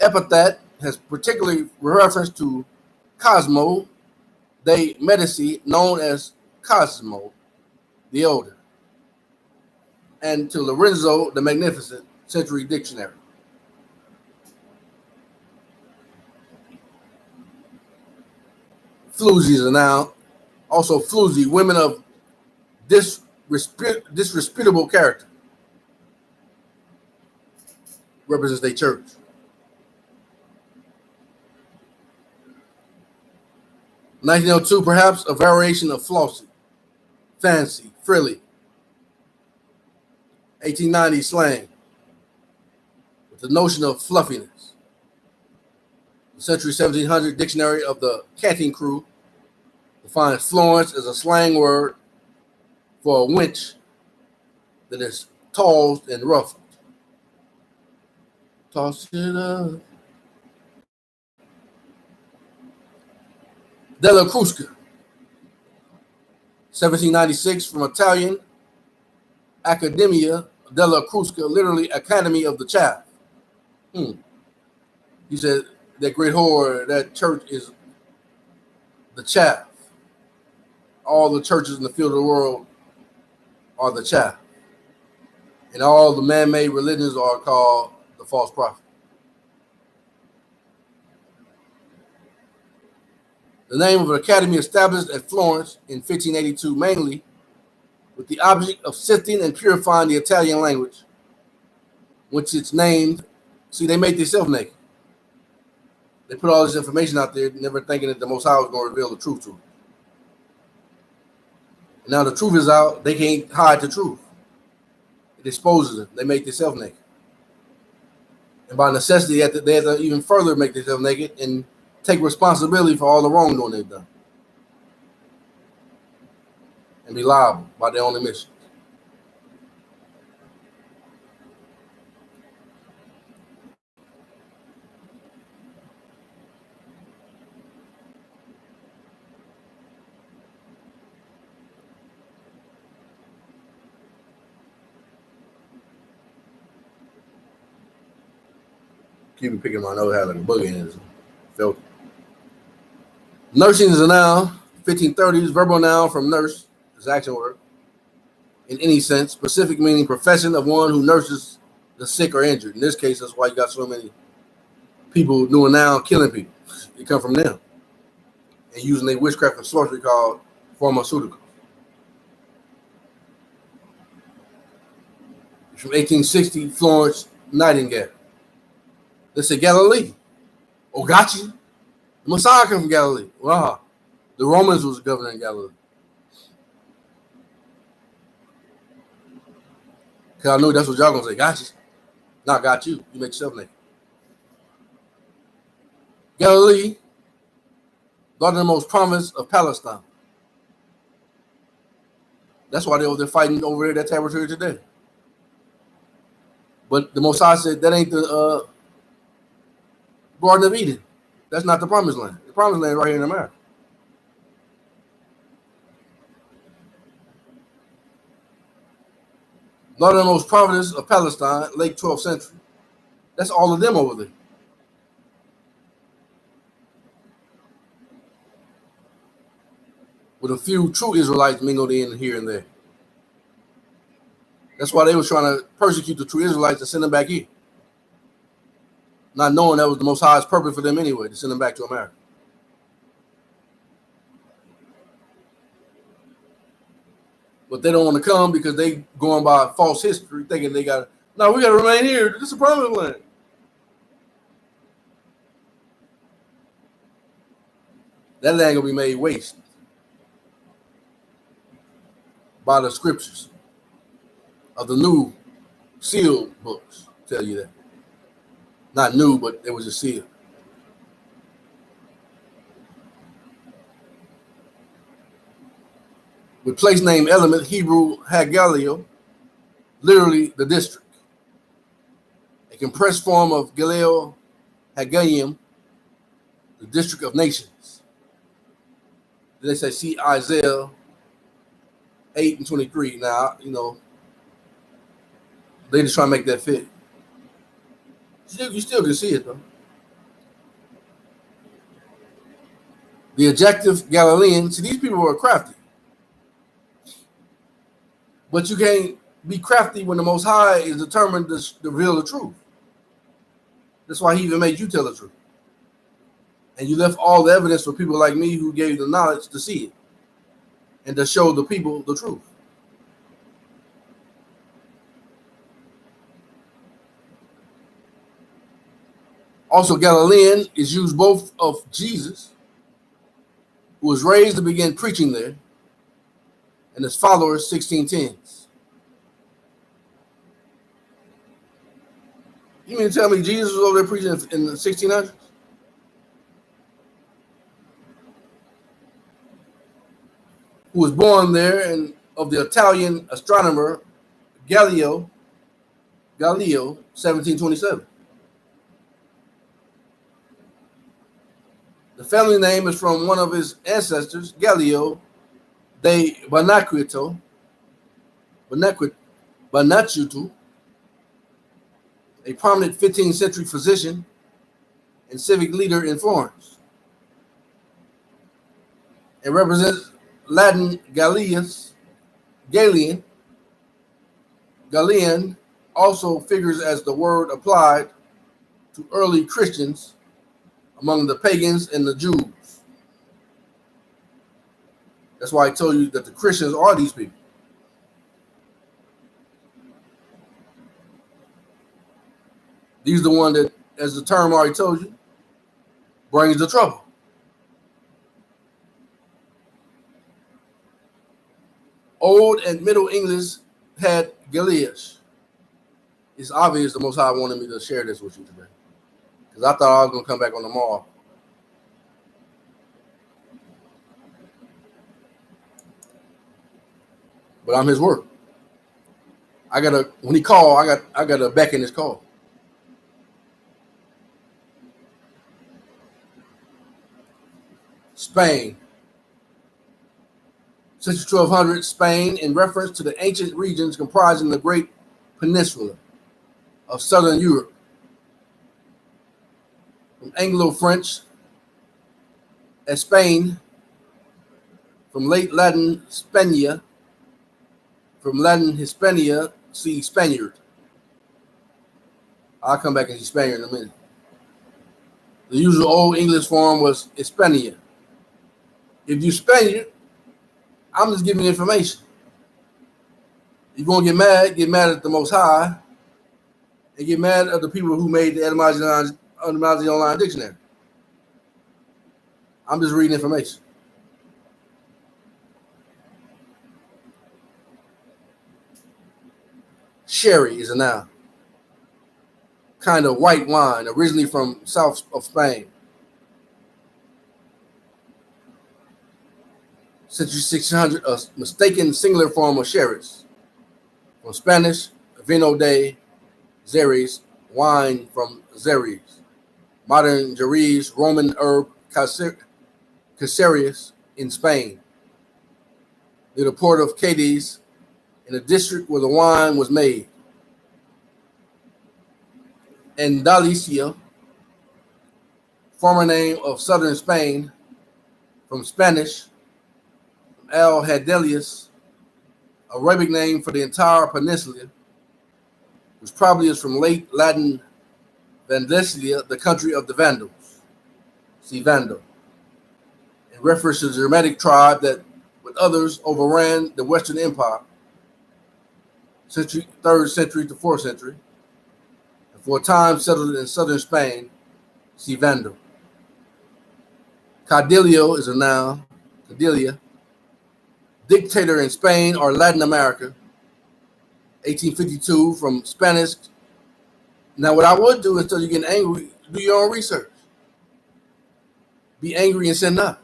A: epithet has particularly reference to Cosmo de' Medici, known as Cosmo the Elder, and to Lorenzo the Magnificent, Century Dictionary. Floozies are now also floozy, women of disreputable character, represents their church. In 1902, perhaps a variation of flossy, fancy, frilly. 1890 slang, with the notion of fluffiness. The Century 1700 Dictionary of the Canting Crew defines Florence as a slang word for a wench that is tossed and ruffled. Toss it up. Della Crusca, 1796, from Italian Accademia della Crusca, literally Academy of the Chaff. He said that great whore, that church is the chaff. All the churches in the field of the world are the chaff. And all the man-made religions are called the false prophet. The name of an academy established at Florence in 1582, mainly with the object of sifting and purifying the Italian language, which it's named. See, they made themselves naked. They put all this information out there, never thinking that the Most High was going to reveal the truth to them. And now the truth is out. They can't hide the truth. It exposes them. They make themselves naked. And by necessity, they have to even further make themselves naked and take responsibility for all the wrongdoing they've done. And be liable by their own admission. Keep picking my nose, had like a boogie in it. Felt it. Nursing is a noun, 1530s, verbal noun from nurse, is action word. In any sense, specific meaning profession of one who nurses the sick or injured. In this case, that's why you got so many people doing now killing people. It come from them. And using their witchcraft and sorcery called pharmaceuticals. From 1860, Florence Nightingale. They say Galilee. Oh, got you. The Messiah came from Galilee. Wow. The Romans was governor in Galilee. Because I knew that's what y'all going to say. Got you. Not got you. You make yourself naked. Galilee, daughter of the most promised of Palestine. That's why they're fighting over there, that territory today. But the Messiah said that ain't the Garden of Eden. That's not the promised land. The promised land right here in America. Daughter of the most providence of Palestine, late 12th century. That's all of them over there. With a few true Israelites mingled in here and there. That's why they were trying to persecute the true Israelites and send them back here. Not knowing that was the Most High's purpose for them anyway, to send them back to America. But they don't want to come because they going by false history, thinking they got no, we got to remain here. This is a promised land. That land gonna be made waste by the scriptures of the new sealed books. Tell you that. Not new, but it was a seal. With place name element, Hebrew Hagalio, literally the district. A compressed form of Galil Hagayim, the district of nations. Then they say, see Isaiah 8:23. Now, they just try to make that fit. You still can see it, though. The adjective Galilean, see, these people were crafty. But you can't be crafty when the Most High is determined to reveal the truth. That's why he even made you tell the truth. And you left all the evidence for people like me who gave the knowledge to see it and to show the people the truth. Also, Galilean is used both of Jesus, who was raised to begin preaching there, and his followers, 1610s. You mean to tell me Jesus was over there preaching in the 1600s? Who was born there and of the Italian astronomer Galileo, 1727. The family name is from one of his ancestors, Galileo de Bonaciuto, a prominent 15th century physician and civic leader in Florence. It represents Latin Galilean also figures as the word applied to early Christians among the pagans and the Jews. That's why I told you that the Christians are these people. These are the one that, as the term already told you, brings the trouble. Old and Middle English had Galileans. It's obvious the Most High wanted me to share this with you today, because I thought I was going to come back on the Moab. But I'm his work. When he called, I got to back in his call. Spain. Since 1200, Spain, in reference to the ancient regions comprising the great peninsula of southern Europe, from Anglo-French Espagne, from late Latin Spania, from Latin Hispania, see Spaniard. I'll come back and see Spaniard in a minute. The usual Old English form was Hispania. If you Spaniard, I'm just giving you information. You're going to get mad at the Most High, and get mad at the people who made the etymology online dictionary. I'm just reading information. Sherry is a noun. Kind of white wine, originally from south of Spain. Century 1600, a mistaken singular form of sherries. From Spanish, vino de Xeres, wine from Xeres. Modern Jerez, Roman herb Caceres in Spain. Near the port of Cadiz, in the district where the wine was made. Andalusia, former name of southern Spain, from Spanish, Al Hadelius, Arabic name for the entire peninsula, which probably is from late Latin Vandalia, the country of the Vandals. See Vandal. In reference to the Germanic tribe that, with others, overran the Western Empire, 3rd century to 4th century, and for a time settled in southern Spain. See Vandal. Caudillo is a noun. Caudilia. Dictator in Spain or Latin America. 1852 from Spanish. Now, what I would do instead of getting angry, do your own research. Be angry and sin not.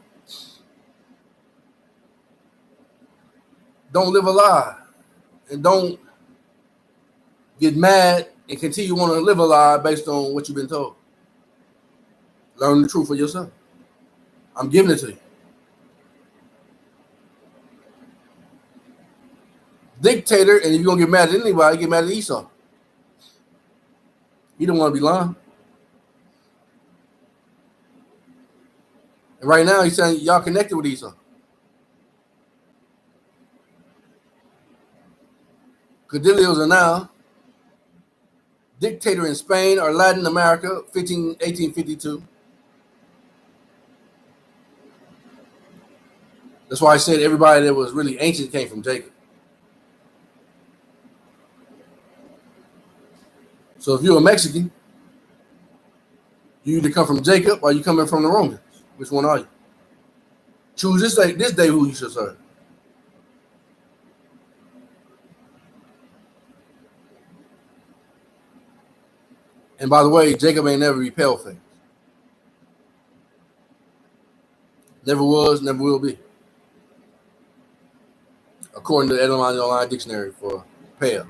A: Don't live a lie. And don't get mad and continue wanting to live a lie based on what you've been told. Learn the truth for yourself. I'm giving it to you. Dictator, and if you're going to get mad at anybody, get mad at Esau. He don't want to be lying. And right now, he's saying y'all connected with Esau. Cadillos are now dictator in Spain or Latin America, 1852. That's why I said everybody that was really ancient came from Jacob. So if you're a Mexican, you either come from Jacob or you coming from the Romans. Which one are you? Choose this day who you should serve. And by the way, Jacob ain't never be pale face. Never was, never will be. According to the Edom Online Dictionary for pale.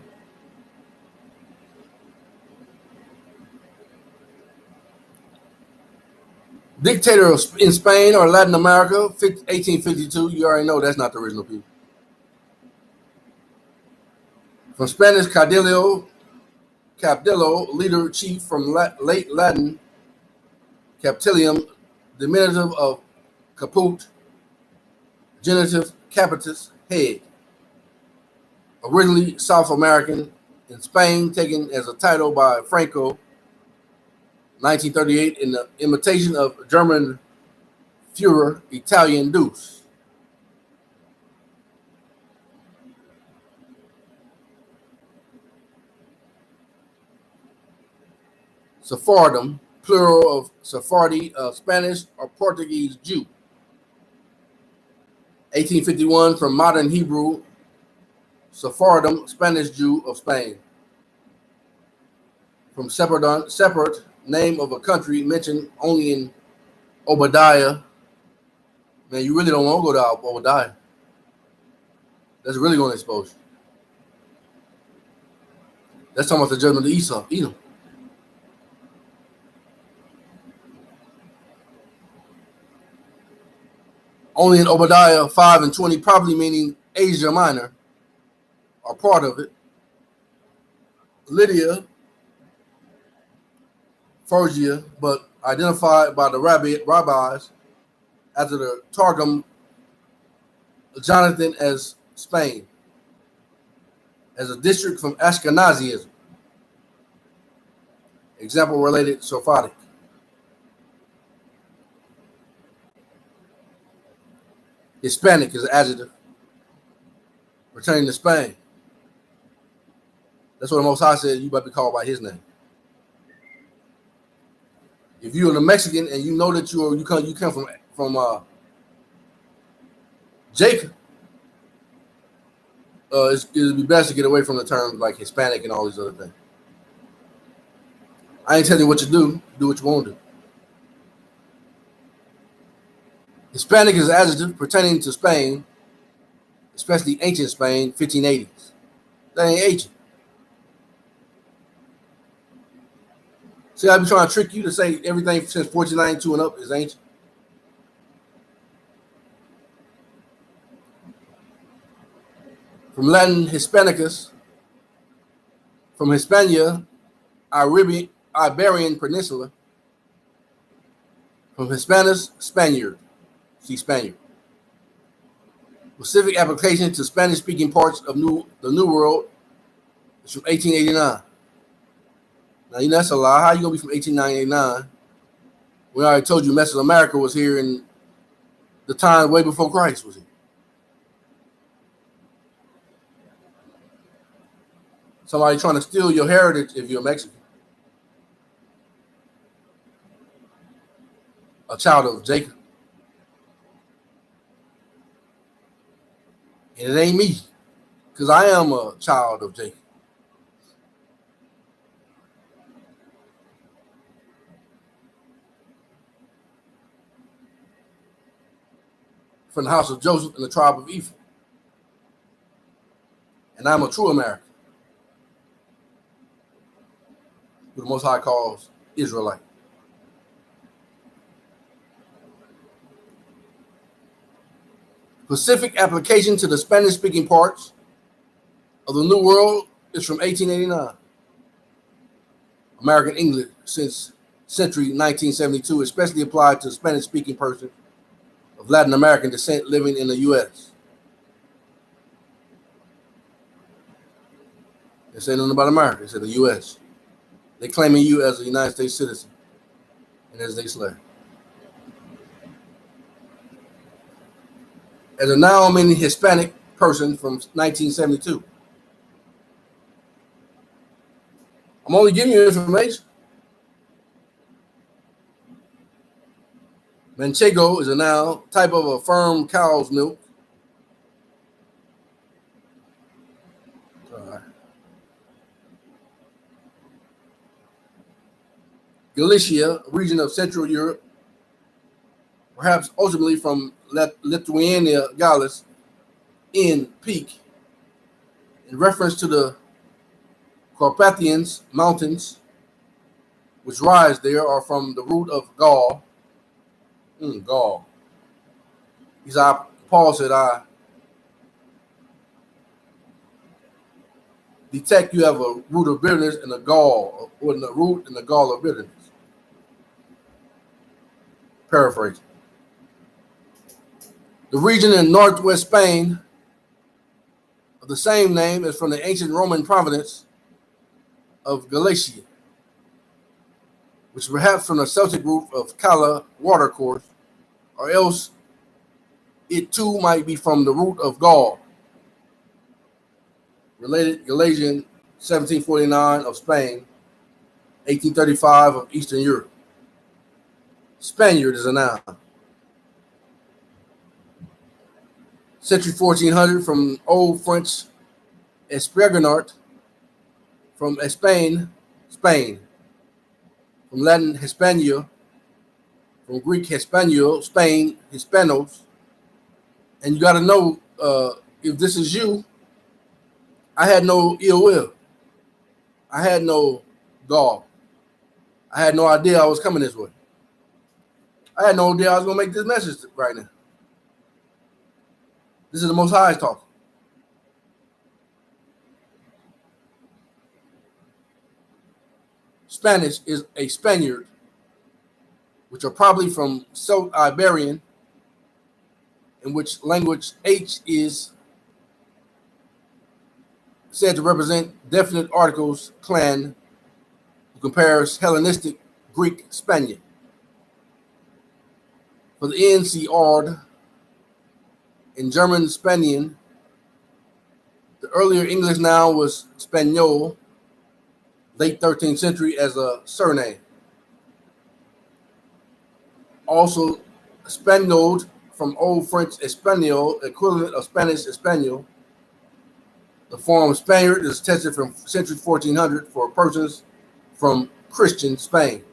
A: Dictator in Spain or Latin America, 1852. You already know that's not the original people. From Spanish, Capdillo, leader, chief. From late Latin, capitilium, diminutive of caput, genitive capitis, head. Originally South American, in Spain, taken as a title by Franco, 1938, in the imitation of German Führer, Italian Deuce. Sephardim, plural of Sephardi, Spanish or Portuguese Jew. 1851 from modern Hebrew, Sephardim, Spanish Jew of Spain. From separate, name of a country mentioned only in Obadiah. Man, you really don't want to go to Obadiah. That's really going to expose you. That's talking about the judgment of Esau, Edom. Only in Obadiah 5 and 20, probably meaning Asia Minor, are part of it. Lydia, Phrygia, but identified by the rabbis after the Targum Jonathan as Spain, as a district from Ashkenazism. Example related Sephardic. Hispanic is an adjective pertaining to Spain. That's what the Most High said. You better be called by His name. If you're a Mexican and you know that you come from Jacob, it'd be best to get away from the terms like Hispanic and all these other things. I ain't telling you what to do. Do what you want to do. Hispanic is an adjective pertaining to Spain, especially ancient Spain, 1580s. That ain't ancient. See, I be trying to trick you to say everything since 1492 and up is ancient. From Latin, Hispanicus. From Hispania, Iberian Peninsula. From Hispanus, Spaniard. See Spaniard. Specific application to Spanish-speaking parts of the New World is from 1889. Now, you know that's a lie. How you going to be from 1889? We already told you Mesoamerica was here in the time way before Christ was here. Somebody trying to steal your heritage if you're Mexican. A child of Jacob. And it ain't me, because I am a child of Jacob. from the house of Joseph and the tribe of Ephraim. And I'm a true American, who the Most High calls Israelite. Specific application to the Spanish-speaking parts of the New World is from 1889. American English since century 1972, especially applied to Spanish-speaking persons of Latin American descent living in the U.S. They say nothing about America. They say the U.S. They claiming you as a United States citizen and as they slave. As a now meaning Hispanic person from 1972. I'm only giving you information. Manchego is a noun, type of a firm cow's milk. Galicia, a region of Central Europe, perhaps ultimately from Lithuania, Gallus, in peak, in reference to the Carpathians mountains, which rise there, are from the root of Gaul. Gaul. Paul said, I detect you have a root of bitterness and a gall, or the root and the gall of bitterness. Paraphrasing. The region in northwest Spain of the same name is from the ancient Roman province of Galicia, which is perhaps from the Celtic root of Cala, watercourse, or else it too might be from the root of Gaul. Related Galatian 1749 of Spain, 1835 of Eastern Europe. Spaniard is a noun. Century 1400 from Old French Esprégonart, from Spain, Spain. From Latin Hispania, from Greek Hispanio, Spain, Hispanos. And you got to know, if this is you, I had no ill will. I had no gall. I had no idea I was coming this way. I had no idea I was going to make this message right now. This is the Most High talking. Spanish is a Spaniard, which are probably from South Iberian, in which language H is said to represent definite articles clan, who compares Hellenistic Greek Spaniard. For the N, see ard. In German Spanian, the earlier English noun was Spaniol, late 13th century, as a surname. Also, Spaniard from Old French Espagnol, equivalent of Spanish Espanol. The form Spaniard is tested from century 1400 for persons from Christian Spain.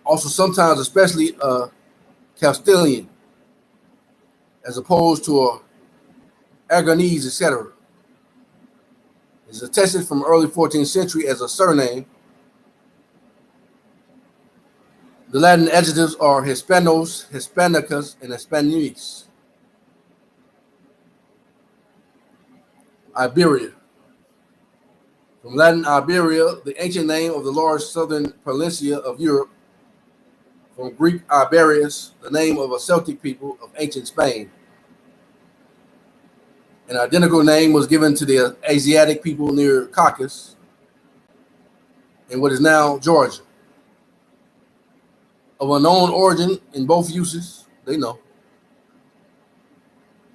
A: Also, sometimes, especially Castilian, as opposed to a Aragonese, etc. Is attested from early 14th century as a surname. The Latin adjectives are Hispanos, Hispanicus, and Hispanis. Iberia. From Latin Iberia, the ancient name of the large southern peninsula of Europe. From Greek Iberius, the name of a Celtic people of ancient Spain. An identical name was given to the Asiatic people near Caucasus in what is now Georgia. Of unknown origin in both uses, they know.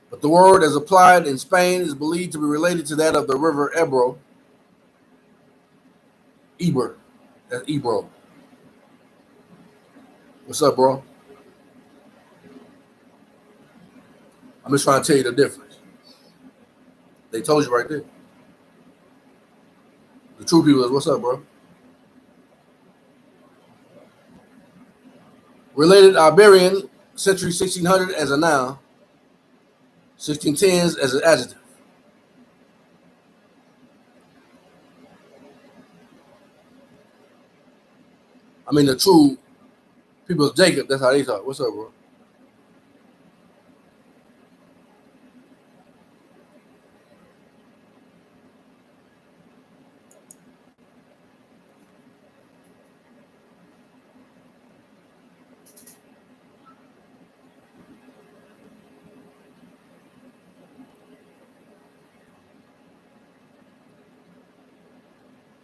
A: But the word as applied in Spain is believed to be related to that of the river Ebro. Eber, that's Ebro. What's up, bro? I'm just trying to tell you the difference. They told you right there. The true people is, what's up, bro? Related Iberian century 1600 as a noun, 1610s as an adjective. I mean, the true people of Jacob, that's how they talk. What's up, bro?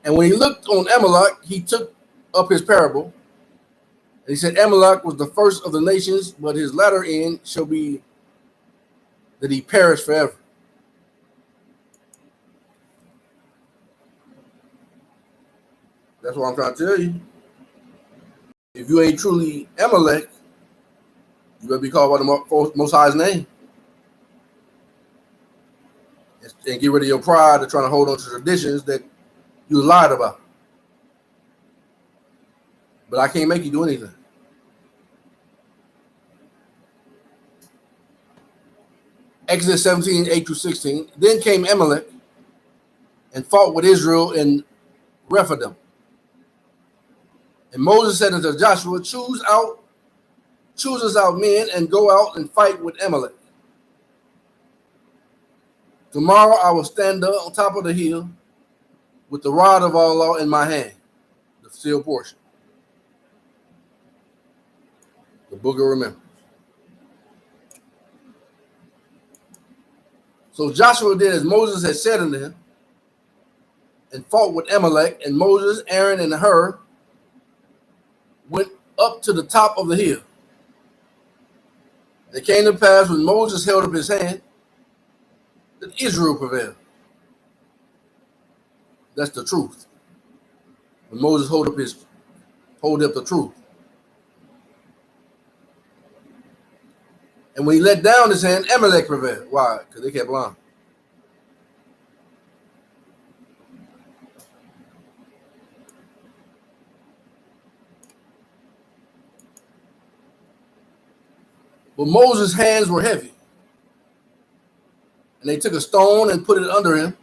A: And when he looked on Amalek, he took up his parable. And he said, Amalek was the first of the nations, but his latter end shall be that he perish forever. That's what I'm trying to tell you. If you ain't truly Amalek, you better be called by the Most High's name. And get rid of your pride of trying to hold on to traditions that you lied about. But I can't make you do anything. Exodus 17, 8-16. Then came Amalek and fought with Israel in Rephidim. And Moses said unto Joshua, choose us out men and go out and fight with Amalek. Tomorrow I will stand up on top of the hill with the rod of Allah in my hand, the seal portion. The book of remembrance. So Joshua did as Moses had said unto him and fought with Amalek, and Moses, Aaron, and Hur went up to the top of the hill. It came to pass when Moses held up his hand that Israel prevailed. That's the truth. When Moses hold up the truth. And when he let down his hand, Amalek prevailed. Why? Because they kept lying. But Moses' hands were heavy. And they took a stone and put it under him.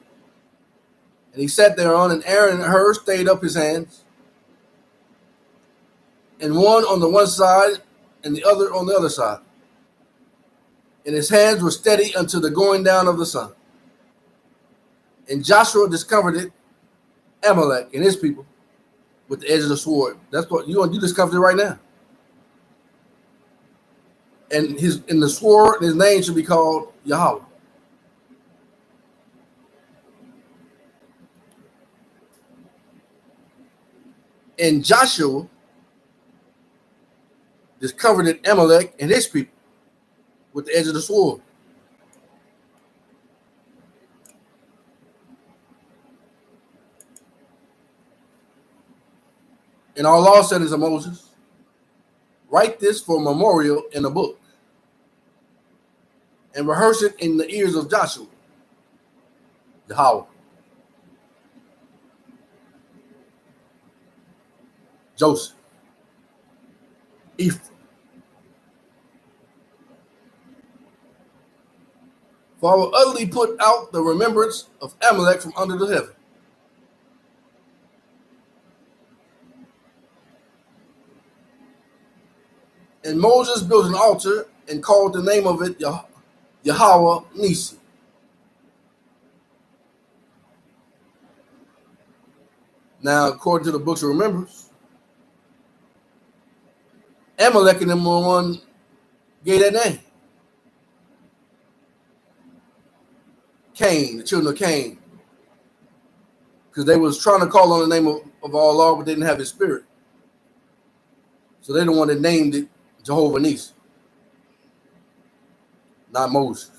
A: And he sat thereon, and Aaron and Hur stayed up his hands. And one on the one side, and the other on the other side. And his hands were steady unto the going down of the sun. And Joshua discomfited Amalek and his people with the edge of the sword. That's what you discovered it right now. And the sword, his name should be called Yahweh. And Joshua discomfited Amalek and his people with the edge of the sword. And Allah said unto Moses, write this for a memorial in a book, and rehearse it in the ears of Joshua, Yahweh, Joseph, Ephraim, for I will utterly put out the remembrance of Amalek from under the heaven. And Moses built an altar and called the name of it Yahweh Nisi. Now, according to the books of remembrance, Amalek and them one gave that name. Cain, the children of Cain. Because they was trying to call on the name of Allah, but they didn't have his spirit. So they're the one that named it Jehovah Nisi, not Moses.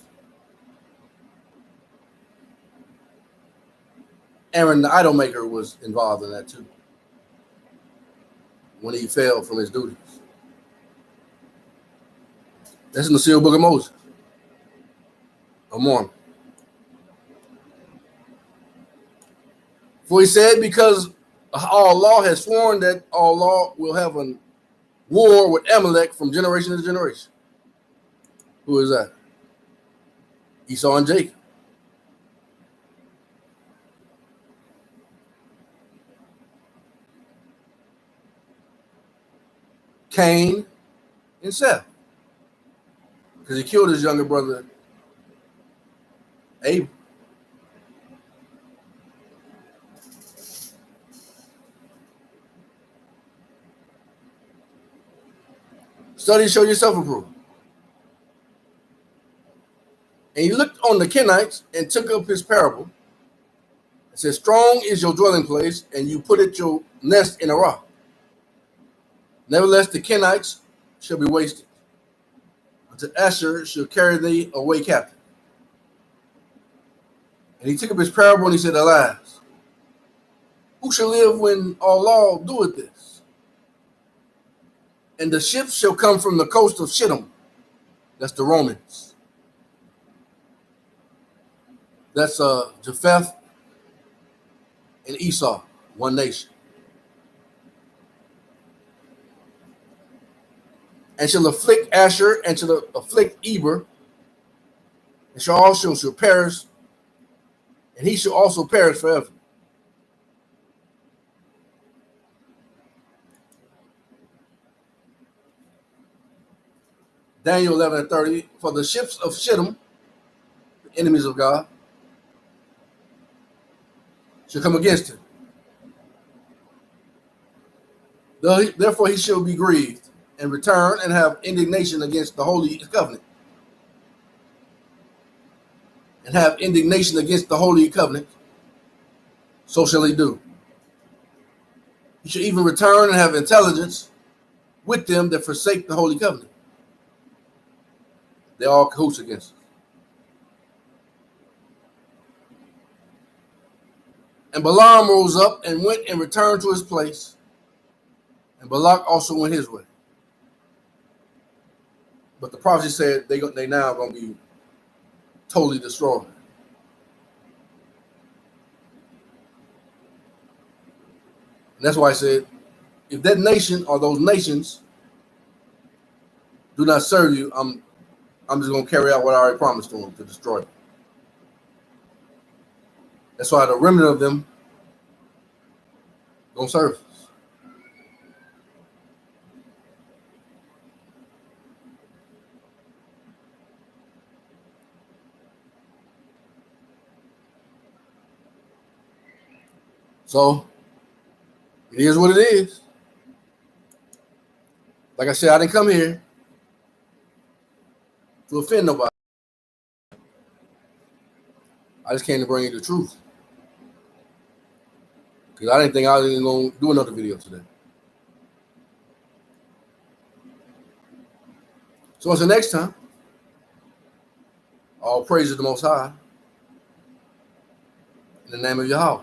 A: Aaron, the idol maker, was involved in that too when he fell from his duties. That's in the sealed book of Moses. No more. For he said, because Allah has sworn that Allah will have a war with Amalek from generation to generation. Who is that? Esau and Jacob. Cain and Seth. Because he killed his younger brother, Abel. Study show yourself approval. And he looked on the Kenites and took up his parable. It says, strong is your dwelling place, and you put it your nest in a rock. Nevertheless, the Kenites shall be wasted, until Asher shall carry thee away captive. And he took up his parable and he said, alas, who shall live when Allah doeth this? And the ships shall come from the coast of Edom. That's the Romans. That's Japheth and Esau, one nation. And shall afflict Asher, and shall afflict Eber, and shall perish, and he shall also perish forever. Daniel 11:30, for the ships of Edom, the enemies of God, shall come against him. Therefore he shall be grieved, and return and have indignation against the holy covenant. And have indignation against the holy covenant. So shall he do. He shall even return and have intelligence with them that forsake the holy covenant. They all cahoots against us. And Balaam rose up and went and returned to his place. And Balak also went his way. But the prophecy said they now going to be totally destroyed. And that's why I said, if that nation or those nations do not serve you, I'm just going to carry out what I already promised to them, to destroy them. That's why the remnant of them don't serve us. So it is what it is. Like I said, I didn't come here to offend nobody. I just came to bring you the truth. Because I didn't think I was even going to do another video today. So until next time, all praise to the Most High. In the name of Yahweh.